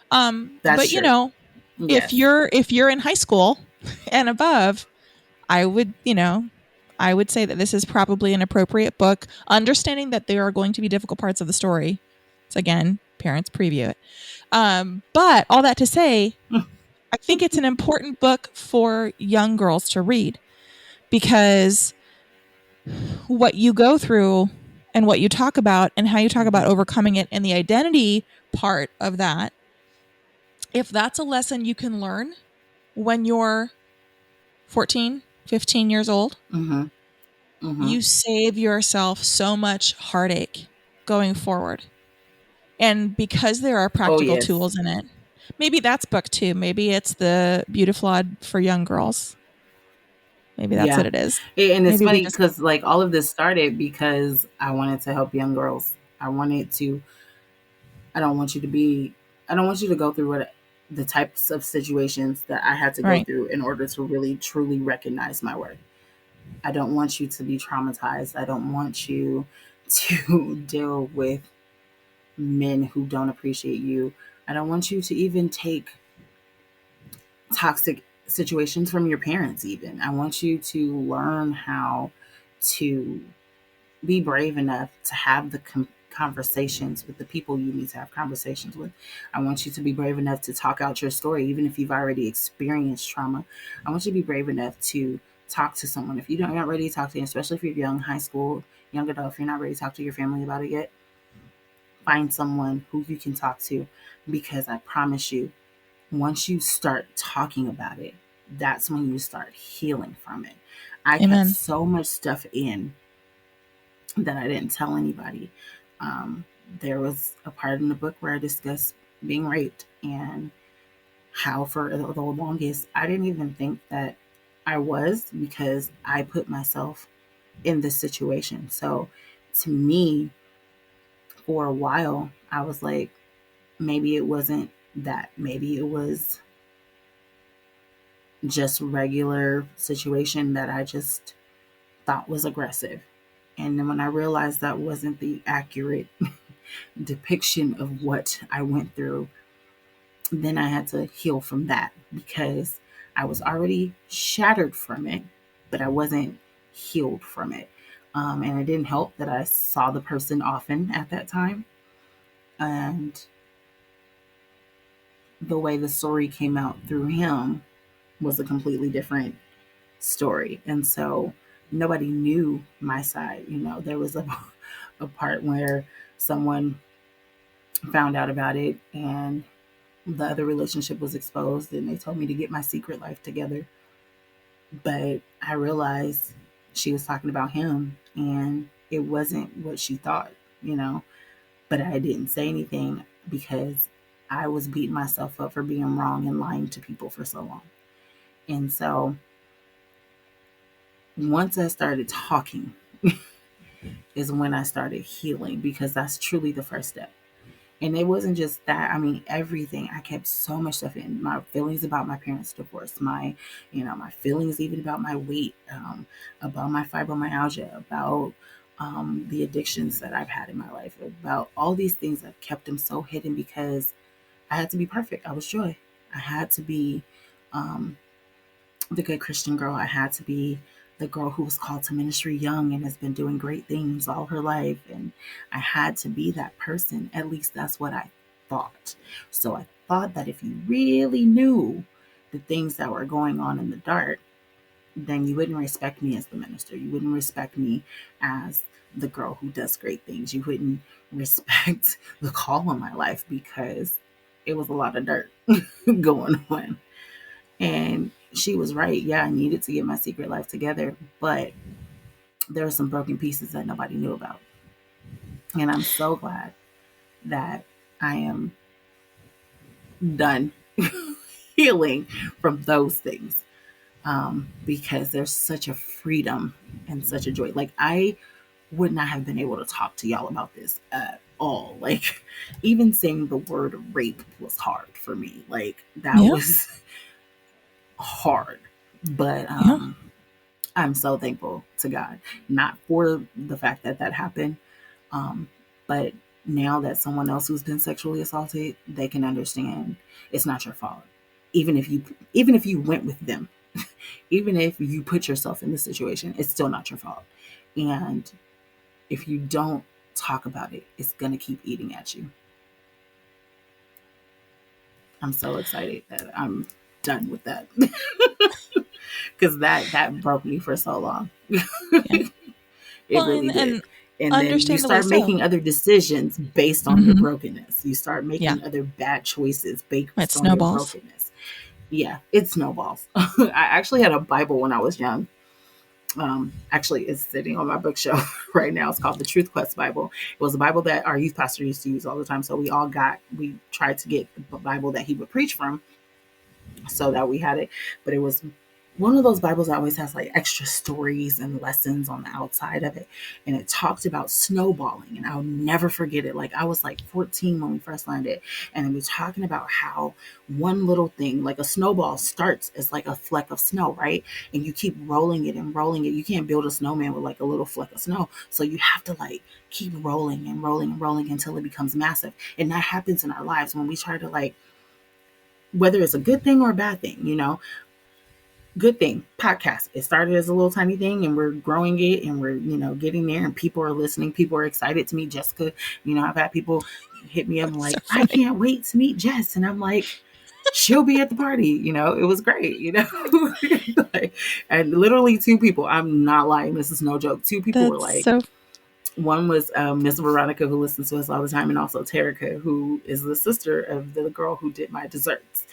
But true. Yes. if you're in high school and above, I would say that this is probably an appropriate book, understanding that there are going to be difficult parts of the story. So again, parents preview it. But all that to say, I think it's an important book for young girls to read, because what you go through and what you talk about and how you talk about overcoming it and the identity part of that, if that's a lesson you can learn when you're 14, 15 years old, you save yourself so much heartache going forward. And because there are practical tools in it, maybe that's book 2. Maybe it's the Beautiflawed for young girls. Maybe that's what it is. And it's funny because like all of this started because I wanted to help young girls. I don't want you to go through the types of situations that I had to go through in order to really, truly recognize my worth. I don't want you to be traumatized. I don't want you to deal with men who don't appreciate you. I don't want you to even take toxic situations from your parents even. I want you to learn how to be brave enough to have the conversations with the people you need to have conversations with. I want you to be brave enough to talk out your story, even if you've already experienced trauma. I want you to be brave enough to talk to someone. If you're not ready to talk to them, especially if you're young, high school, young adult, if you're not ready to talk to your family about it yet, find someone who you can talk to, because I promise you, once you start talking about it, that's when you start healing from it. I kept so much stuff in that I didn't tell anybody. There was a part in the book where I discussed being raped and how for the longest I didn't even think that I was, because I put myself in this situation. So to me, for a while, I was like, maybe it wasn't that. Maybe it was just regular situation that I just thought was aggressive. And then when I realized that wasn't the accurate depiction of what I went through, then I had to heal from that, because I was already shattered from it, but I wasn't healed from it. And it didn't help that I saw the person often at that time. And the way the story came out through him was a completely different story. And so nobody knew my side. There was a part where someone found out about it and the other relationship was exposed, and they told me to get my secret life together. But I realized she was talking about him, and it wasn't what she thought, but I didn't say anything because I was beating myself up for being wrong and lying to people for so long. And so once I started talking is when I started healing, because that's truly the first step. And it wasn't just that. I mean, everything. I kept so much stuff in. My feelings about my parents' divorce, my feelings even about my weight, about my fibromyalgia, about the addictions that I've had in my life, about all these things. I've kept them so hidden because I had to be perfect. I was Joy. I had to be um, the good Christian girl. I had to be the girl who was called to ministry young and has been doing great things all her life. And I had to be that person. At least that's what I thought. So I thought that if you really knew the things that were going on in the dark, then you wouldn't respect me as the minister. You wouldn't respect me as the girl who does great things. You wouldn't respect the call on my life because it was a lot of dirt going on. And she was right. Yeah, I needed to get my secret life together, but there are some broken pieces that nobody knew about. And I'm so glad that I am done healing from those things, because there's such a freedom and such a joy. Like, I would not have been able to talk to y'all about this at all. Like, even saying the word rape was hard for me. Like, that was hard. But I'm so thankful to God, not for the fact that that happened, but now that someone else who's been sexually assaulted, they can understand it's not your fault. Even if you went with them, even if you put yourself in this situation, it's still not your fault. And if you don't talk about it, it's gonna keep eating at you. I'm so excited that I'm done with that. Because that broke me for so long. It really did. And then you start making other decisions based on your brokenness. You start making other bad choices based on your brokenness. Yeah, it snowballs. I actually had a Bible when I was young. Actually, it's sitting on my bookshelf right now. It's called the Truth Quest Bible. It was a Bible that our youth pastor used to use all the time. So we tried to get the Bible that he would preach from, so that we had it. But it was one of those Bibles that always has like extra stories and lessons on the outside of it. And it talked about snowballing, and I'll never forget it. Like, I was like 14 when we first learned it. And it was talking about how one little thing, like a snowball, starts as like a fleck of snow, right? And you keep rolling it and rolling it. You can't build a snowman with like a little fleck of snow. So you have to like keep rolling and rolling and rolling until it becomes massive. And that happens in our lives when we try to, like, whether it's a good thing or a bad thing, good thing, podcast. It started as a little tiny thing, and we're growing it, and we're, getting there, and people are listening. People are excited to meet Jessica. I've had people hit me up and like, I can't wait to meet Jess. And I'm like, she'll be at the party. It was great, like, and literally 2 people, I'm not lying, this is no joke. 2 people were like, one was Miss Veronica, who listens to us all the time, and also Terica, who is the sister of the girl who did my desserts.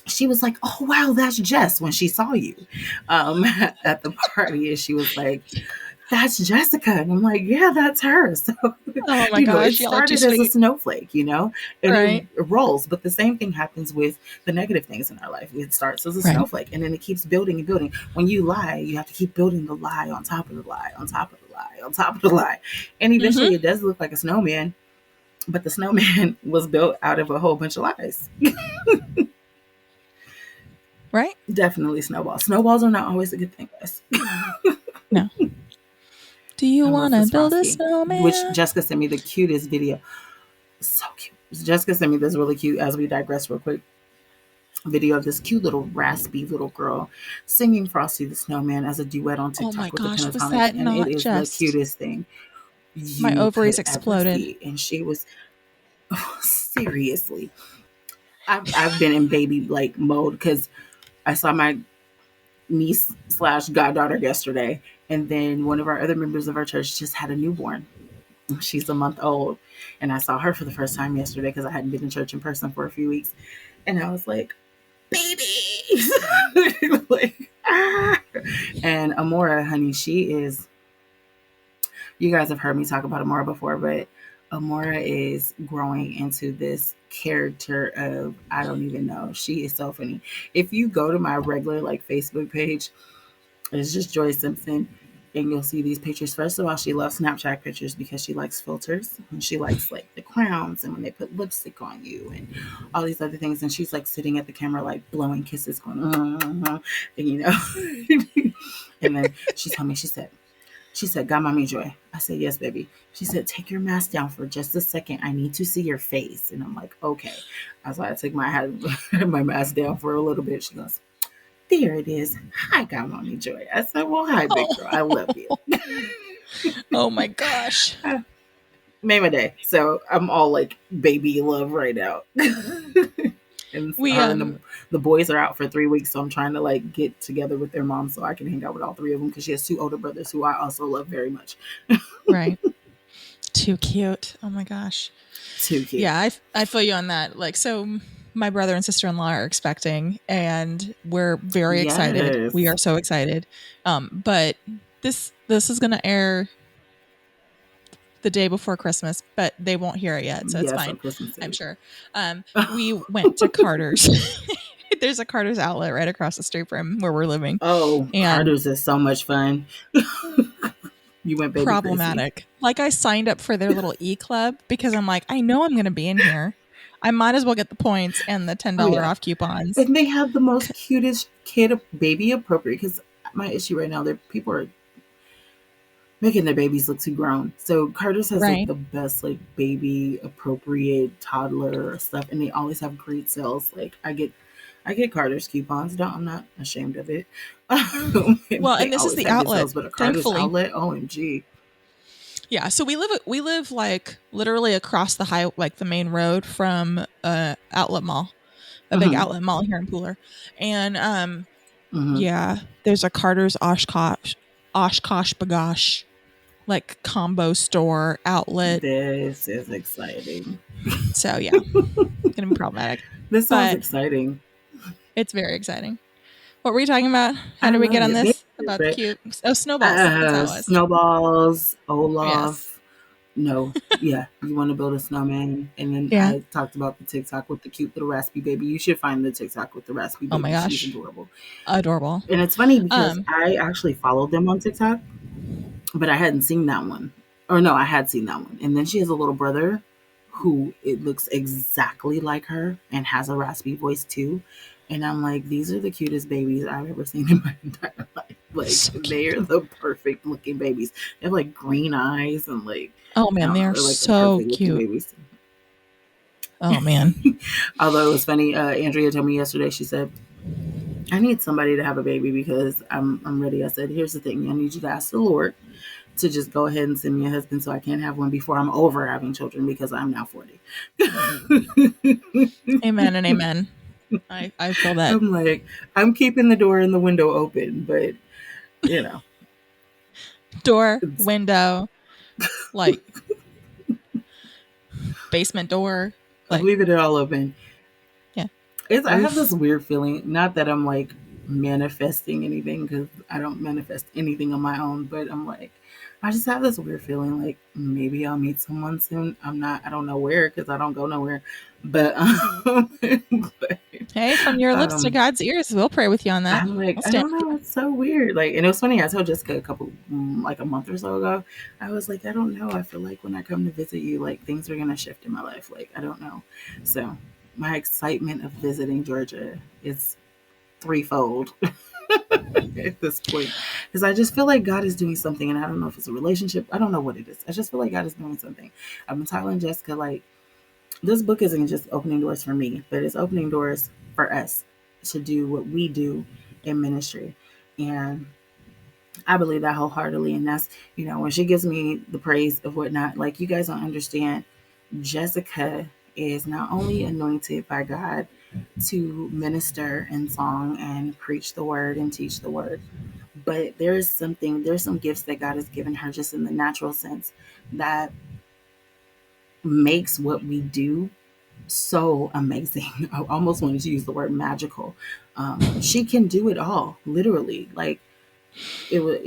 She was like, oh, wow, that's Jess, when she saw you at the party. And she was like, that's Jessica. And I'm like, yeah, that's her. So, oh my gosh, it started as a snowflake, and it rolls. But the same thing happens with the negative things in our life. It starts as a snowflake, and then it keeps building and building. When you lie, you have to keep building the lie on top of the lie, on top of the lie, on top of the lie. And eventually it does look like a snowman, but the snowman was built out of a whole bunch of lies. Right? Definitely snowballs. Snowballs are not always a good thing, guys. No. Do you want to build a snowman? Which Jessica sent me the cutest video. So cute. Jessica sent me this really cute, as we digress real quick, video of this cute little raspy little girl singing Frosty the Snowman as a duet on TikTok with the Pentatonics. And it is the cutest thing. My ovaries exploded. And she was, seriously. I've been in baby like mode because I saw my niece / goddaughter yesterday, and then one of our other members of our church just had a newborn. She's a month old, and I saw her for the first time yesterday because I hadn't been in church in person for a few weeks, and I was like, baby. Like, ah. And Amora, honey, she is, you guys have heard me talk about Amora before, but Amora is growing into this character of, I don't even know. She is so funny. If you go to my regular like Facebook page, it's just Joy Simpson, and you'll see these pictures. First of all, she loves Snapchat pictures because she likes filters, and she likes like the crowns and when they put lipstick on you and all these other things. And she's like sitting at the camera, like blowing kisses, going, and and then she told me, she said, She said, "Got mommy joy." I said, "Yes, baby." She said, "Take your mask down for just a second. I need to see your face." And I'm like, "Okay." So I took my mask down for a little bit. She goes, "There it is. Hi, got mommy joy." I said, "Well, hi, big girl. I love you." Oh my gosh. Made my day. So I'm all like baby love right now. And We her and the boys are out for 3 weeks, so I'm trying to like get together with their mom so I can hang out with all three of them because she has two older brothers who I also love very much. right. Too cute. Oh my gosh. Too cute. Yeah, I feel you on that. Like, so my brother and sister-in-law are expecting, and we're very excited. Yes. We are so excited. But this is going to air the day before Christmas, but they won't hear it yet, so it's Yes, on fine. Christmas I'm Eve. sure. We went to Carter's. There's a Carter's outlet right across the street from where we're living. Oh, And Carter's is so much fun. You went baby problematic. crazy. Like, I signed up for their little e-club because I'm like, I know I'm going to be in here. I might as well get the points and the $10 Oh, yeah. off coupons. And they have the most cutest kid baby appropriate, because my issue right now, people are making their babies look too grown. So Carter's has like Right. the best like baby appropriate toddler stuff, and they always have great sales. Like I get Carter's coupons. I'm not ashamed of it. Well, They and this is always the have good outlet, sales, but a Carter's thankfully. outlet, OMG. Yeah, so we live like literally across the like the main road from outlet mall, a big outlet mall here in Pooler, and yeah, there's a Carter's Oshkosh Bagosh like combo store outlet. This is exciting. So yeah, gonna be problematic. This sounds But exciting. it's very exciting. What were you talking about? How I did we love get on it. this? Baby About the great. cute snowballs. That's how it was. Snowballs, Olaf. Yes. No, yeah, you want to build a snowman, and then Yeah. I talked about the TikTok with the cute little raspy baby. You should find the TikTok with the raspy baby. Oh my gosh, she's adorable. Adorable. And it's funny because I actually followed them on TikTok, but I hadn't seen that one. Or no, I had seen that one. And then she has a little brother who it looks exactly like her and has a raspy voice too. And I'm like, these are the cutest babies I've ever seen in my entire life. Like, so they're the perfect looking babies. They have like green eyes and like, oh man, they are like so cute. Babies. Oh man. Although it was funny, Andrea told me yesterday, she said, I need somebody to have a baby because I'm ready. I said, here's the thing. I need you to ask the Lord to just go ahead and send me a husband so I can have one before I'm over having children, because I'm now 40. Amen and amen. I feel that. I'm like, I'm keeping the door and the window open, but you know. Door, window, like basement door. Like, I'm leaving it all open. Yeah. I have this weird feeling, not that I'm like manifesting anything, because I don't manifest anything on my own, but I'm like, I just have this weird feeling like maybe I'll meet someone soon. I don't know where, because I don't go nowhere. But, hey, from your lips to God's ears, we'll pray with you on that. I'm like, I don't know, it's so weird. Like, and it was funny. I told Jessica a month or so ago. I was like, I don't know. I feel like when I come to visit you, like things are gonna shift in my life. Like, I don't know. So, my excitement of visiting Georgia is threefold. At this point, because I just feel like God is doing something, and I don't know if it's a relationship. I don't know what it is. I just feel like God is doing something. I've been telling Jessica, like, this book isn't just opening doors for me, but it's opening doors for us to do what we do in ministry. And I believe that wholeheartedly. And that's, when she gives me the praise of whatnot, like, you guys don't understand, Jessica is not only anointed by God to minister in song and preach the word and teach the word, but there's some gifts that God has given her just in the natural sense that makes what we do so amazing. I almost wanted to use the word magical. She can do it all, literally. Like, it was,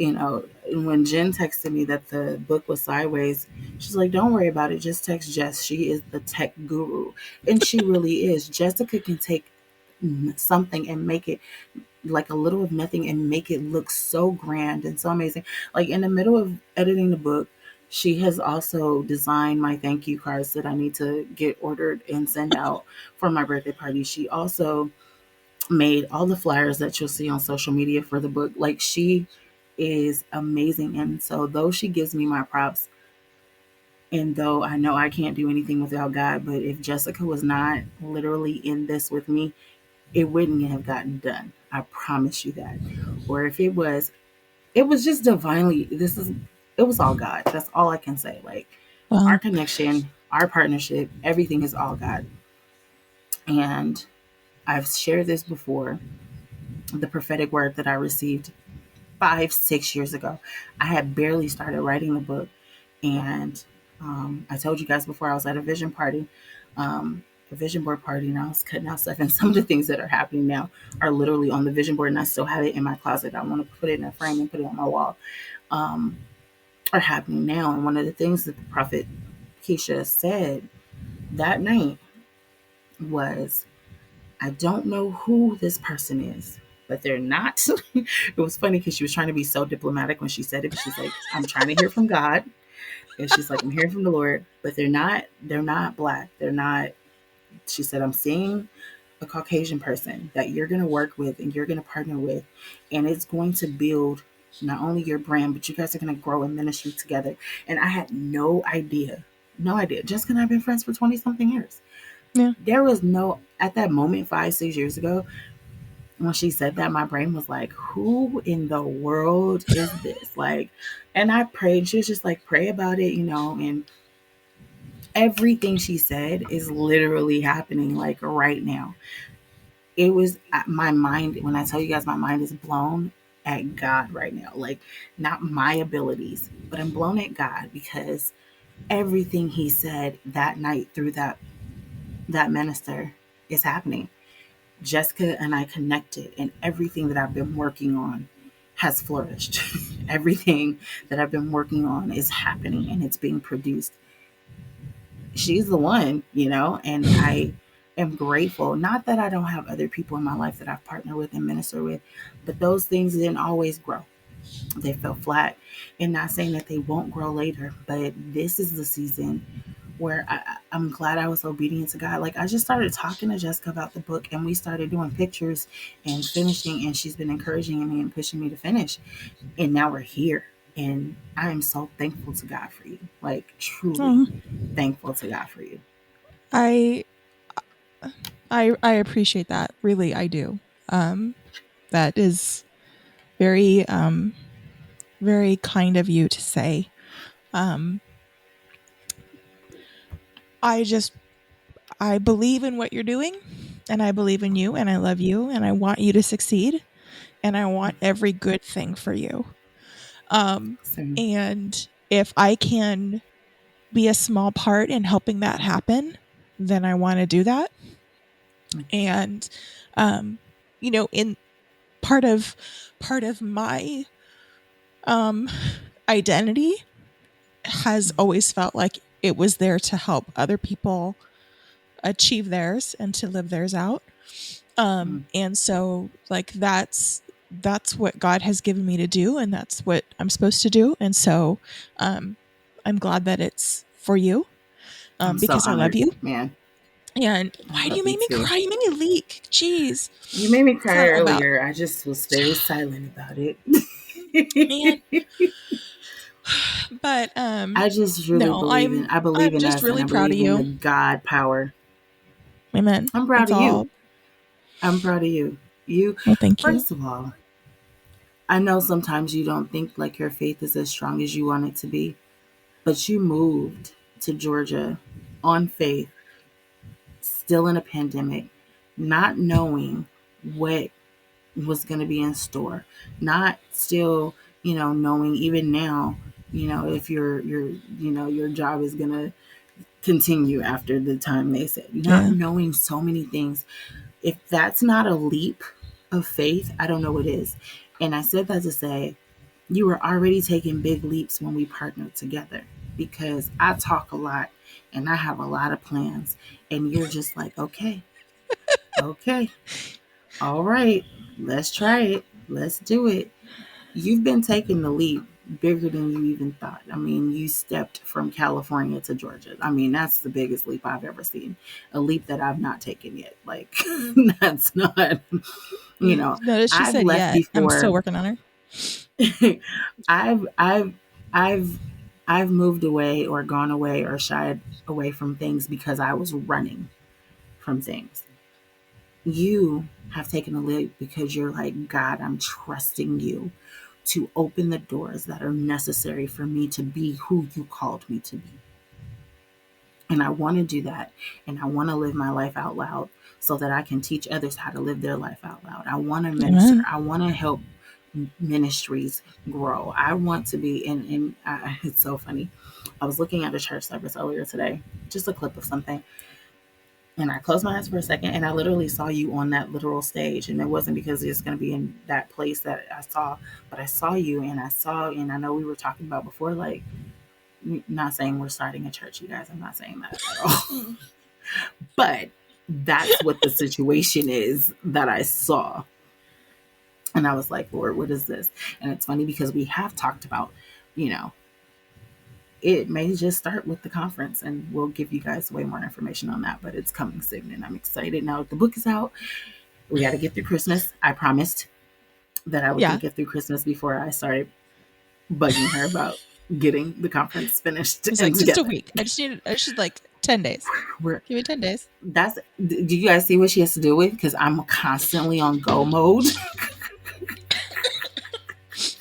when Jen texted me that the book was sideways, she's like, don't worry about it, just text Jess, she is the tech guru. And she really is. Jessica can take something and make it like a little of nothing and make it look so grand and so amazing. Like, in the middle of editing the book, she has also designed my thank you cards that I need to get ordered and send out for my birthday party. She also made all the flyers that you'll see on social media for the book. Like, she is amazing. And so, though she gives me my props, and though I know I can't do anything without God, but if Jessica was not literally in this with me, it wouldn't have gotten done. I promise you that. Or if it was just divinely, it was all God. That's all I can say. Like, our Well, connection, our partnership, everything is all God. And I've shared this before, the prophetic word that I received 5, 6 years ago. I had barely started writing the book. And I told you guys before, I was at a vision party, a vision board party, and I was cutting out stuff. And some of the things that are happening now are literally on the vision board, and I still have it in my closet. I want to put it in a frame and put it on my wall. Um, are happening now. And one of the things that the prophet Keisha said that night was, I don't know who this person is, but they're not. It was funny because she was trying to be so diplomatic when she said it, but she's like, I'm trying to hear from God. And she's like, I'm hearing from the Lord, but they're not black. They're not, she said, I'm seeing a Caucasian person that you're going to work with and you're going to partner with. And it's going to build not only your brand, but you guys are going to grow in ministry together. And I had no idea. No idea. Jessica and I have been friends for 20 something years. yeah. There was no, at that moment, 5, 6 years ago, when she said that, my brain was like, who in the world is this? Like, and I prayed, and she was just like, pray about it, and everything she said is literally happening like right now. It was my mind, when I tell you guys, my mind is blown at God right now. Like, not my abilities, but I'm blown at God because everything he said that night through that minister is happening. Jessica and I connected, and everything that I've been working on has flourished. Everything that I've been working on is happening and it's being produced. She's the one, and I am grateful. Not that I don't have other people in my life that I've partnered with and minister with, but those things didn't always grow. They fell flat. And not saying that they won't grow later, but this is the season where I'm glad I was obedient to God. Like, I just started talking to Jessica about the book, and we started doing pictures and finishing, and she's been encouraging me and pushing me to finish. And now we're here. And I am so thankful to God for you. Like, truly Oh, thankful to God for you. I I appreciate that. Really, I do. That is very very kind of you to say. Um, I just I believe in what you're doing, and I believe in you, and I love you, and I want you to succeed, and I want every good thing for you. Um, Same. and if I can be a small part in helping that happen, then I want to do that. And um, in part of my um identity has always felt like it was there to help other people achieve theirs and to live theirs out. And so like that's what God has given me to do, and that's what I'm supposed to do. And so I'm glad that it's for you, I'm so because I love honored, you. man. And I why do love you you make me too. cry? You made me leak. Jeez. You made me It's cry not all about earlier. I just was very silent about it. man. But I just really no, believe in, I believe I'm in just us, and really I proud of believe in the you. God power. Amen. I'm proud That's of you. all. I'm proud of you. You, Well, thank you. first of all, I know sometimes you don't think like your faith is as strong as you want it to be, but you moved to Georgia on faith, still in a pandemic, not knowing what was going to be in store, not still, knowing even now, if your job is going to continue after the time they said, not Yeah. knowing so many things. If that's not a leap of faith, I don't know what is. And I said that to say, you were already taking big leaps when we partnered together, because I talk a lot and I have a lot of plans, and you're just like, okay, okay, all right, let's try it. Let's do it. You've been taking the leap bigger than you even thought. I mean, you stepped from California to Georgia. I mean, that's the biggest leap I've ever seen. A leap that I've not taken yet. Like, that's not, Notice she I've said left yet. I'm still before. working on her. I've I've I've I've moved away or gone away or shied away from things because I was running from things. You have taken a leap because you're like, God, I'm trusting you to open the doors that are necessary for me to be who you called me to be. And I want to do that. And I want to live my life out loud so that I can teach others how to live their life out loud. I want to minister. Amen. I want to help ministries grow. I want to be it's so funny. I was looking at a church service earlier today, just a clip of something. And I closed my eyes for a second and I literally saw you on that literal stage. And it wasn't because it's going to be in that place that I saw, but I saw you and I know we were talking about before, like, not saying we're starting a church, you guys. I'm not saying that at all. But that's what the situation is that I saw. And I was like, Lord, what is this? And it's funny because we have talked about, you know, it may just start with the conference and we'll give you guys way more information on that, but it's coming soon and I'm excited. Now the book is out. We got to get through Christmas. I promised that I would get through Christmas before I started bugging her about getting the conference finished. It's like just a week. I should like 10 days. Give me 10 days. Do you guys see what she has to do with? Because I'm constantly on go mode.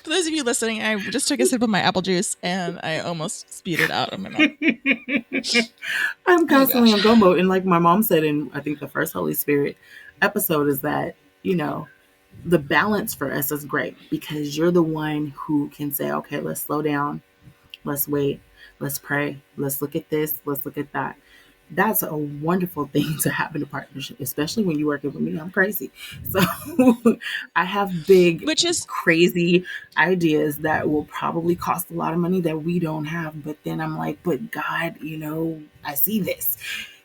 For those of you listening, I just took a sip of my apple juice and I almost spewed it out of my mouth. I'm constantly on go mode. And like my mom said in, I think, the first Holy Spirit episode is that, you know, the balance for us is great because you're the one who can say, okay, let's slow down. Let's wait. Let's pray. Let's look at this. Let's look at that. That's a wonderful thing to have in a partnership, especially when you're working with me. I'm crazy. So I have crazy ideas that will probably cost a lot of money that we don't have. But then I'm like, but God, you know, I see this.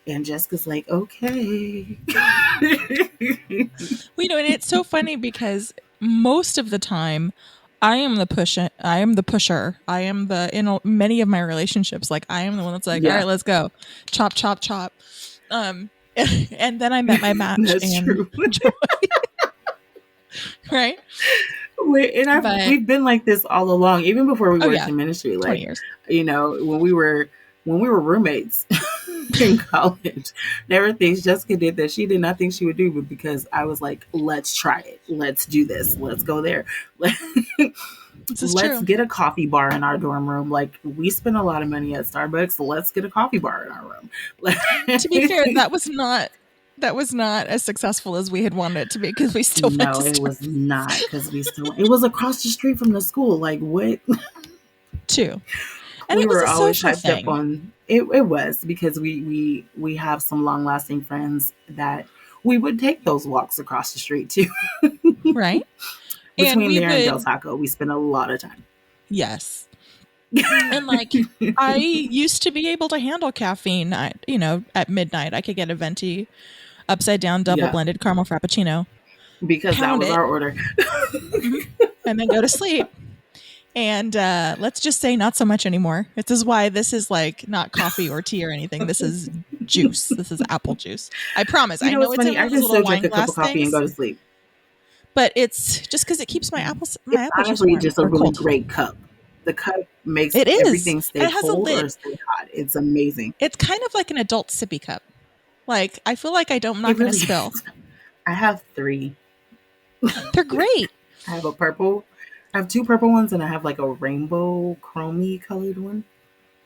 And Jessica's like, okay. We know, and it's so funny because most of the time I am the pusher. I am in many of my relationships, like I am the one that's like, all right, let's go. Chop, chop, chop. And then I met my match. That's true. Right? We've been like this all along, even before we worked in ministry. Like, 20 years. You know, when we were roommates in college, there were things Jessica did that she did not think she would do, but because I was like, let's try it. Let's do this. Let's go there. Let's get a coffee bar in our dorm room. Like, we spend a lot of money at Starbucks. Let's get a coffee bar in our room. To be fair, that was not as successful as we had wanted it to be because we still went to it was not because it was across the street from the school. Like, what? Too. And we it was were a always social hyped thing. up on it. It was because we have some long lasting friends that we would take those walks across the street to. Right. Between there and Del Taco, we spent a lot of time. Yes. And like, I used to be able to handle caffeine. You know, at midnight, I could get a venti upside down double blended caramel frappuccino. Because that was our order. And then go to sleep. And let's just say not so much anymore. This is why this is like not coffee or tea or anything. This is juice. This is apple juice. I promise. I know it's funny. I can still drink a cup of coffee and go to sleep. But it's just because it keeps my apple honestly juice just a really cold. great cup. The cup makes everything stay cold or stay hot. It's amazing. It's kind of like an adult sippy cup. Like, I feel like I'm not going to spill. I have 3. They're great. I have 2 purple ones and I have like a rainbow chromey colored one.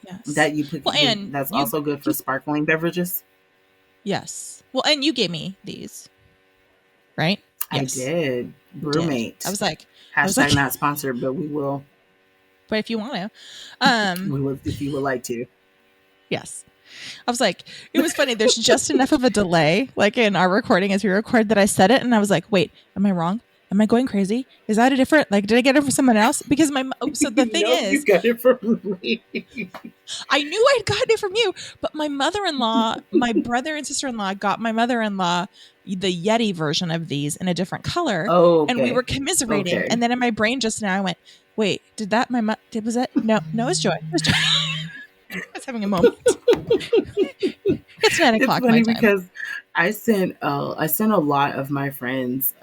Yes. That you put that's also good for sparkling beverages. Yes. Well, and you gave me these. Right? Yes. I did. Brewmate. I was like, hashtag not sponsored, but we will. But if you want to. We will if you would like to. Yes. I was like, it was funny. There's just enough of a delay, like in our recording as we record, that I said it and I was like, wait, am I wrong? Am I going crazy? Is that a different, like, did I get it from someone else? Because so the thing is, you got it from me. I knew I'd gotten it from you, but my mother-in-law, my brother and sister-in-law got my mother-in-law the Yeti version of these in a different color. Oh, okay. And we were commiserating. Okay. And then in my brain just now, I went, wait, was that? No, it's Joy. It was Joy. I was having a moment. It's 9 o'clock. It's funny because I sent a lot of my friends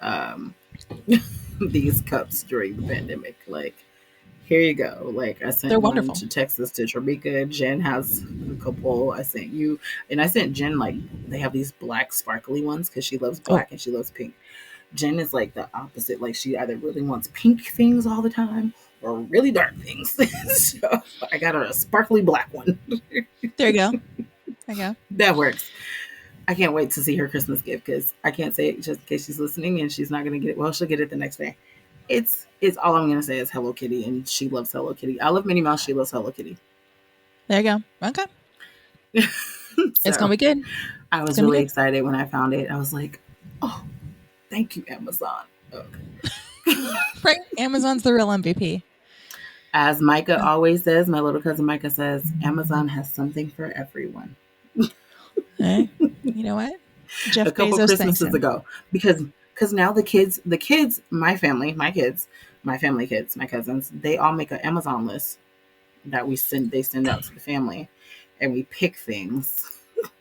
these cups during the pandemic. Like, here you go. Like, I They're sent one wonderful. to Texas to Jamaica. Jen has a couple. I sent you, and I sent Jen, like, they have these black sparkly ones because she loves Oh, black and she loves pink. Jen is like the opposite. Like, she either really wants pink things all the time or really dark things. So I got her a sparkly black one. there you go. There you go. That works. I can't wait to see her Christmas gift because I can't say it just in case she's listening and she's not gonna get it. Well, she'll get it the next day. It's all I'm gonna say is Hello Kitty, and she loves Hello Kitty. I love Minnie Mouse. She loves Hello Kitty. There you go. Okay. So, It's going to be good. I was really excited when I found it. I was like, oh, thank you, Amazon. Okay. Right. Amazon's the real MVP. As Micah always says, my little cousin Micah says, Amazon has something for everyone. Hey, you know what? Jeff a couple Bezos Christmases ago, because now the kids, my family, my kids, my family kids, my cousins, they all make an Amazon list that they send out to the family, and we pick things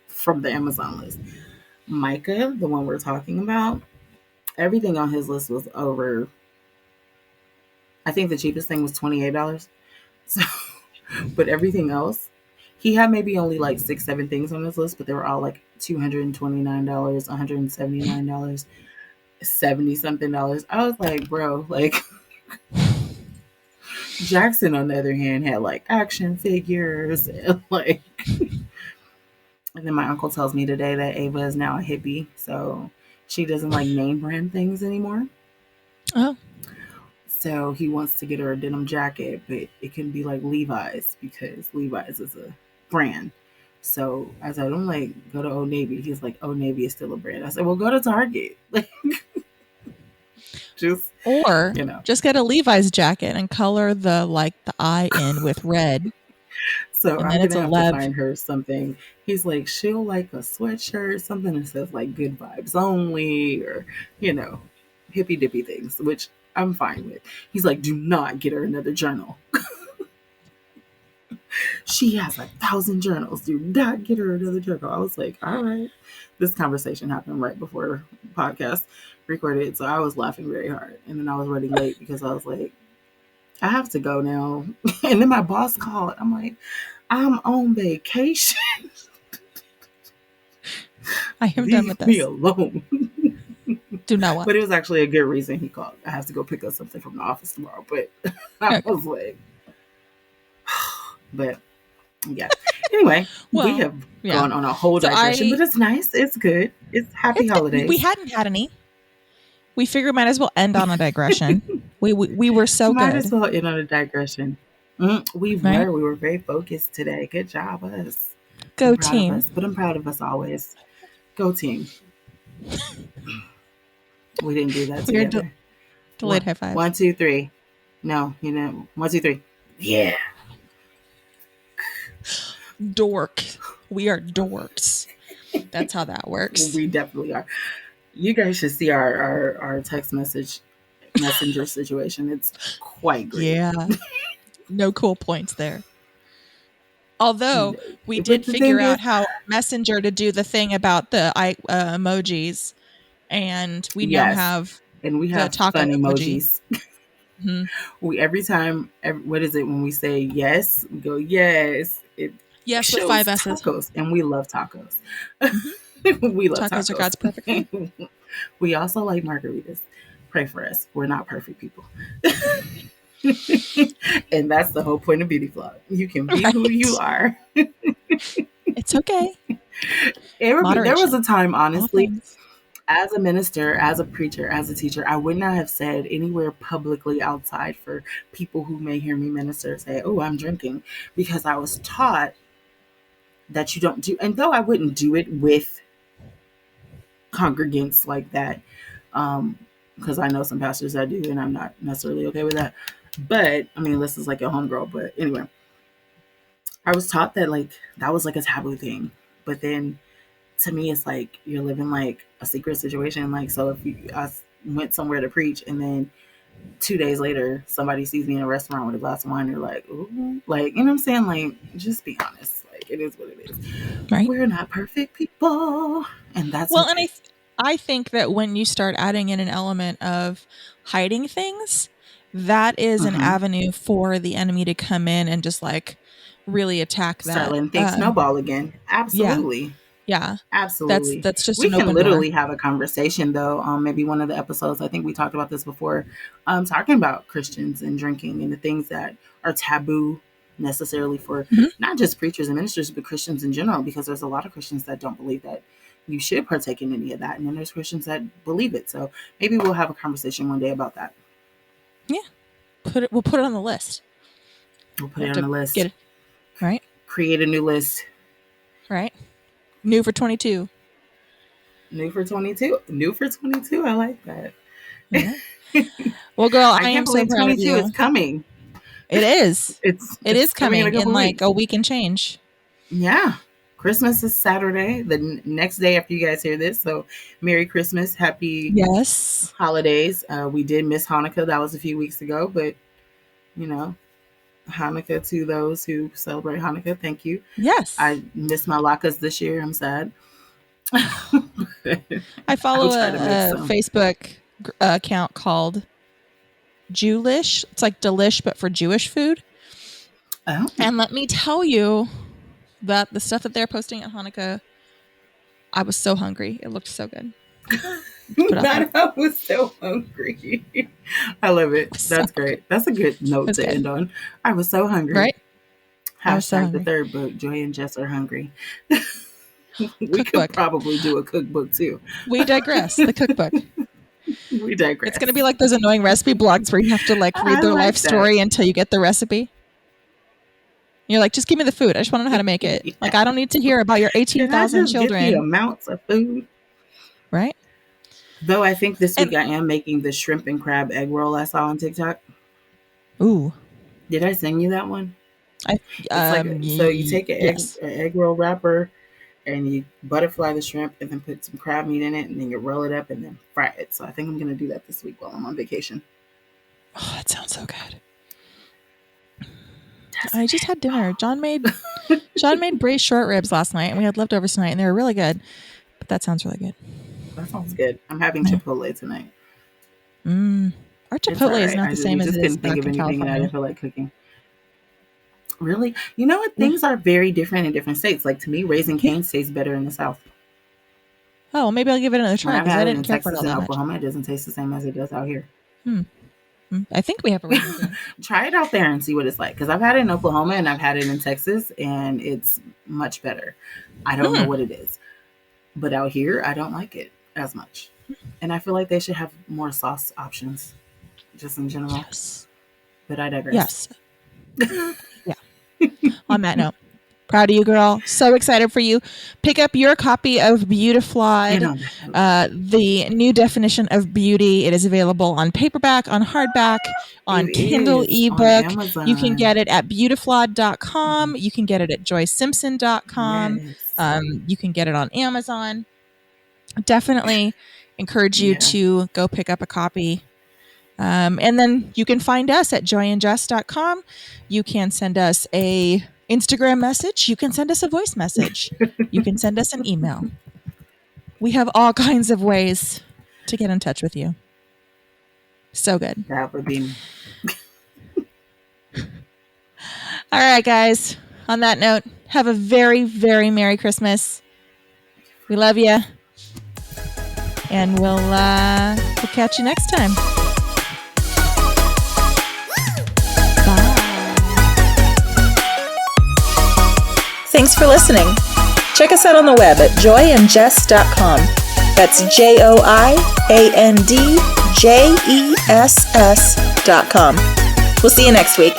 from the Amazon list. Micah, the one we're talking about, everything on his list was over. I think the cheapest thing was $28. So, but everything else, he had maybe only like 6-7 things on his list, but they were all like $229, $179, 70 something dollars. I was like, bro, like Jackson on the other hand had like action figures and like and then my uncle tells me today that Ava is now a hippie, so she doesn't like name brand things anymore. Oh. So he wants to get her a denim jacket, but it can be like Levi's because Levi's is a brand. So I told him, like, go to Old Navy. He's like, Old Navy is still a brand. I said, well, go to Target. Like, just get a Levi's jacket and color the I in with red. So I'm gonna have to find her something. He's like, she'll like a sweatshirt, something that says like good vibes only, or hippy dippy things, which I'm fine with. He's like, do not get her another journal. She has 1,000 journals. Do not get her another journal. I was like, all right. This conversation happened right before the podcast recorded, so I was laughing very hard. And then I was running late because I was like, I have to go now. And then my boss called. I'm like, I'm on vacation. I am done with this. Leave me alone. Do not want. But it was actually a good reason he called. I have to go pick up something from the office tomorrow. But I was like, but yeah. Anyway, we have gone on a whole digression, but it's nice. It's good. It's happy holidays. We hadn't had any. We figured might as well end on a digression. we were so might good. Might as well end on a digression. We were very focused today. Good job, us. Go team. But I'm proud of us always. Go team. We didn't do that together. Delayed high five. 1, 2, 3. No, 1, 2, 3. Yeah. Dork. We are dorks. That's how that works. We definitely are. You guys should see our text messenger situation. It's quite great. Yeah. No cool points there. Although we did figure out how Messenger to do the thing about the emojis, and we now have the taco fun emojis. Mm-hmm. Every time, what is it when we say yes? We go yes. Yes, with 5 S's. Tacos, and we love tacos. Mm-hmm. We love tacos. Tacos are God's perfect food. We also like margaritas. Pray for us. We're not perfect people. And that's the whole point of Beautiflawed. You can be who you are. It's okay. There was a time, honestly, as a minister, as a preacher, as a teacher, I would not have said anywhere publicly outside for people who may hear me minister say, oh, I'm drinking, because I was taught that you don't do, and though I wouldn't do it with congregants like that, because I know some pastors that do, and I'm not necessarily okay with that. But I mean, this is like your homegirl. But anyway, I was taught that like that was like a taboo thing. But then to me, it's like you're living like a secret situation. Like, so if I went somewhere to preach, and then 2 days later somebody sees me in a restaurant with a glass of wine, they're like, ooh, like, you know what I'm saying? Like, just be honest. Like, it is what it is. Right? We're not perfect people, and that's well. Okay. And I think that when you start adding in an element of hiding things, that is an avenue for the enemy to come in and just like really attack that. Start letting things snowball again. Absolutely. Yeah. Absolutely. That's just we an can open literally door. have a conversation though. Maybe one of the episodes, I think we talked about this before, talking about Christians and drinking and the things that are taboo necessarily for not just preachers and ministers, but Christians in general, because there's a lot of Christians that don't believe that you should partake in any of that. And then there's Christians that believe it. So maybe we'll have a conversation one day about that. Yeah. We'll put it on the list. We'll put it on the list. Get it. Right. Create a new list. Right. New for 22. New for 22. New for 22. I like that. Yeah. Well, girl, I am so proud 22 of you. is coming. It is. It is coming in like a week and change. Yeah. Christmas is Saturday, the next day after you guys hear this. So Merry Christmas. Happy holidays. We did miss Hanukkah. That was a few weeks ago, but you know, Hanukkah to those who celebrate Hanukkah. Thank you. Yes. I missed my latkes this year. I'm sad. I follow a Facebook account called Jewlish. It's like delish, but for Jewish food. Oh. And let me tell you that the stuff that they're posting at Hanukkah, I was so hungry. It looked so good. I was so hungry. I love it. That's great. That's a good note to end on. I was so hungry. Right? Hashtag the third book. Joy and Jess are hungry. We could probably do a cookbook too. We digress. The cookbook. We digress. It's going to be like those annoying recipe blogs where you have to like read their life story until you get the recipe. You're like, just give me the food. I just want to know how to make it. Yeah. Like, I don't need to hear about your 18,000 children. Get the amounts of food. Right? Though I think this week I am making the shrimp and crab egg roll I saw on TikTok. Ooh. Did I send you that one? So you take an egg roll wrapper and you butterfly the shrimp and then put some crab meat in it and then you roll it up and then fry it. So I think I'm going to do that this week while I'm on vacation. Oh, that sounds so good. I just had dinner. John made braised short ribs last night and we had leftovers tonight and they were really good. But that sounds really good. That sounds good. I'm having Chipotle tonight. Our Chipotle is not the same as it is back in California. And I didn't feel like cooking. Really? You know what? Things are very different in different states. Like to me, Raising Cane's tastes better in the South. Oh, well, maybe I'll give it another try because I didn't care for it all that much. Oklahoma, it doesn't taste the same as it does out here. I think we have a Raising Cane. Try it out there and see what it's like. Because I've had it in Oklahoma and I've had it in Texas, and it's much better. I don't know what it is, but out here, I don't like it as much. And I feel like they should have more sauce options, just in general. Yes. But I digress. Yes. Yeah. On that note, proud of you, girl. So excited for you. Pick up your copy of Beautiflawed, the new definition of beauty. It is available on paperback, on hardback, on Kindle ebook. You can get it at beautiflawed.com. You can get it at joysimpson.com. Yes. You can get it on Amazon. Definitely encourage you to go pick up a copy. And then you can find us at joyandjess.com. You can send us a Instagram message. You can send us a voice message. You can send us an email. We have all kinds of ways to get in touch with you. So good. That would be. All right, guys. On that note, have a very, very Merry Christmas. We love you. And we'll catch you next time. Thanks for listening. Check us out on the web at joyandjess.com. That's joyandjess.com. We'll see you next week.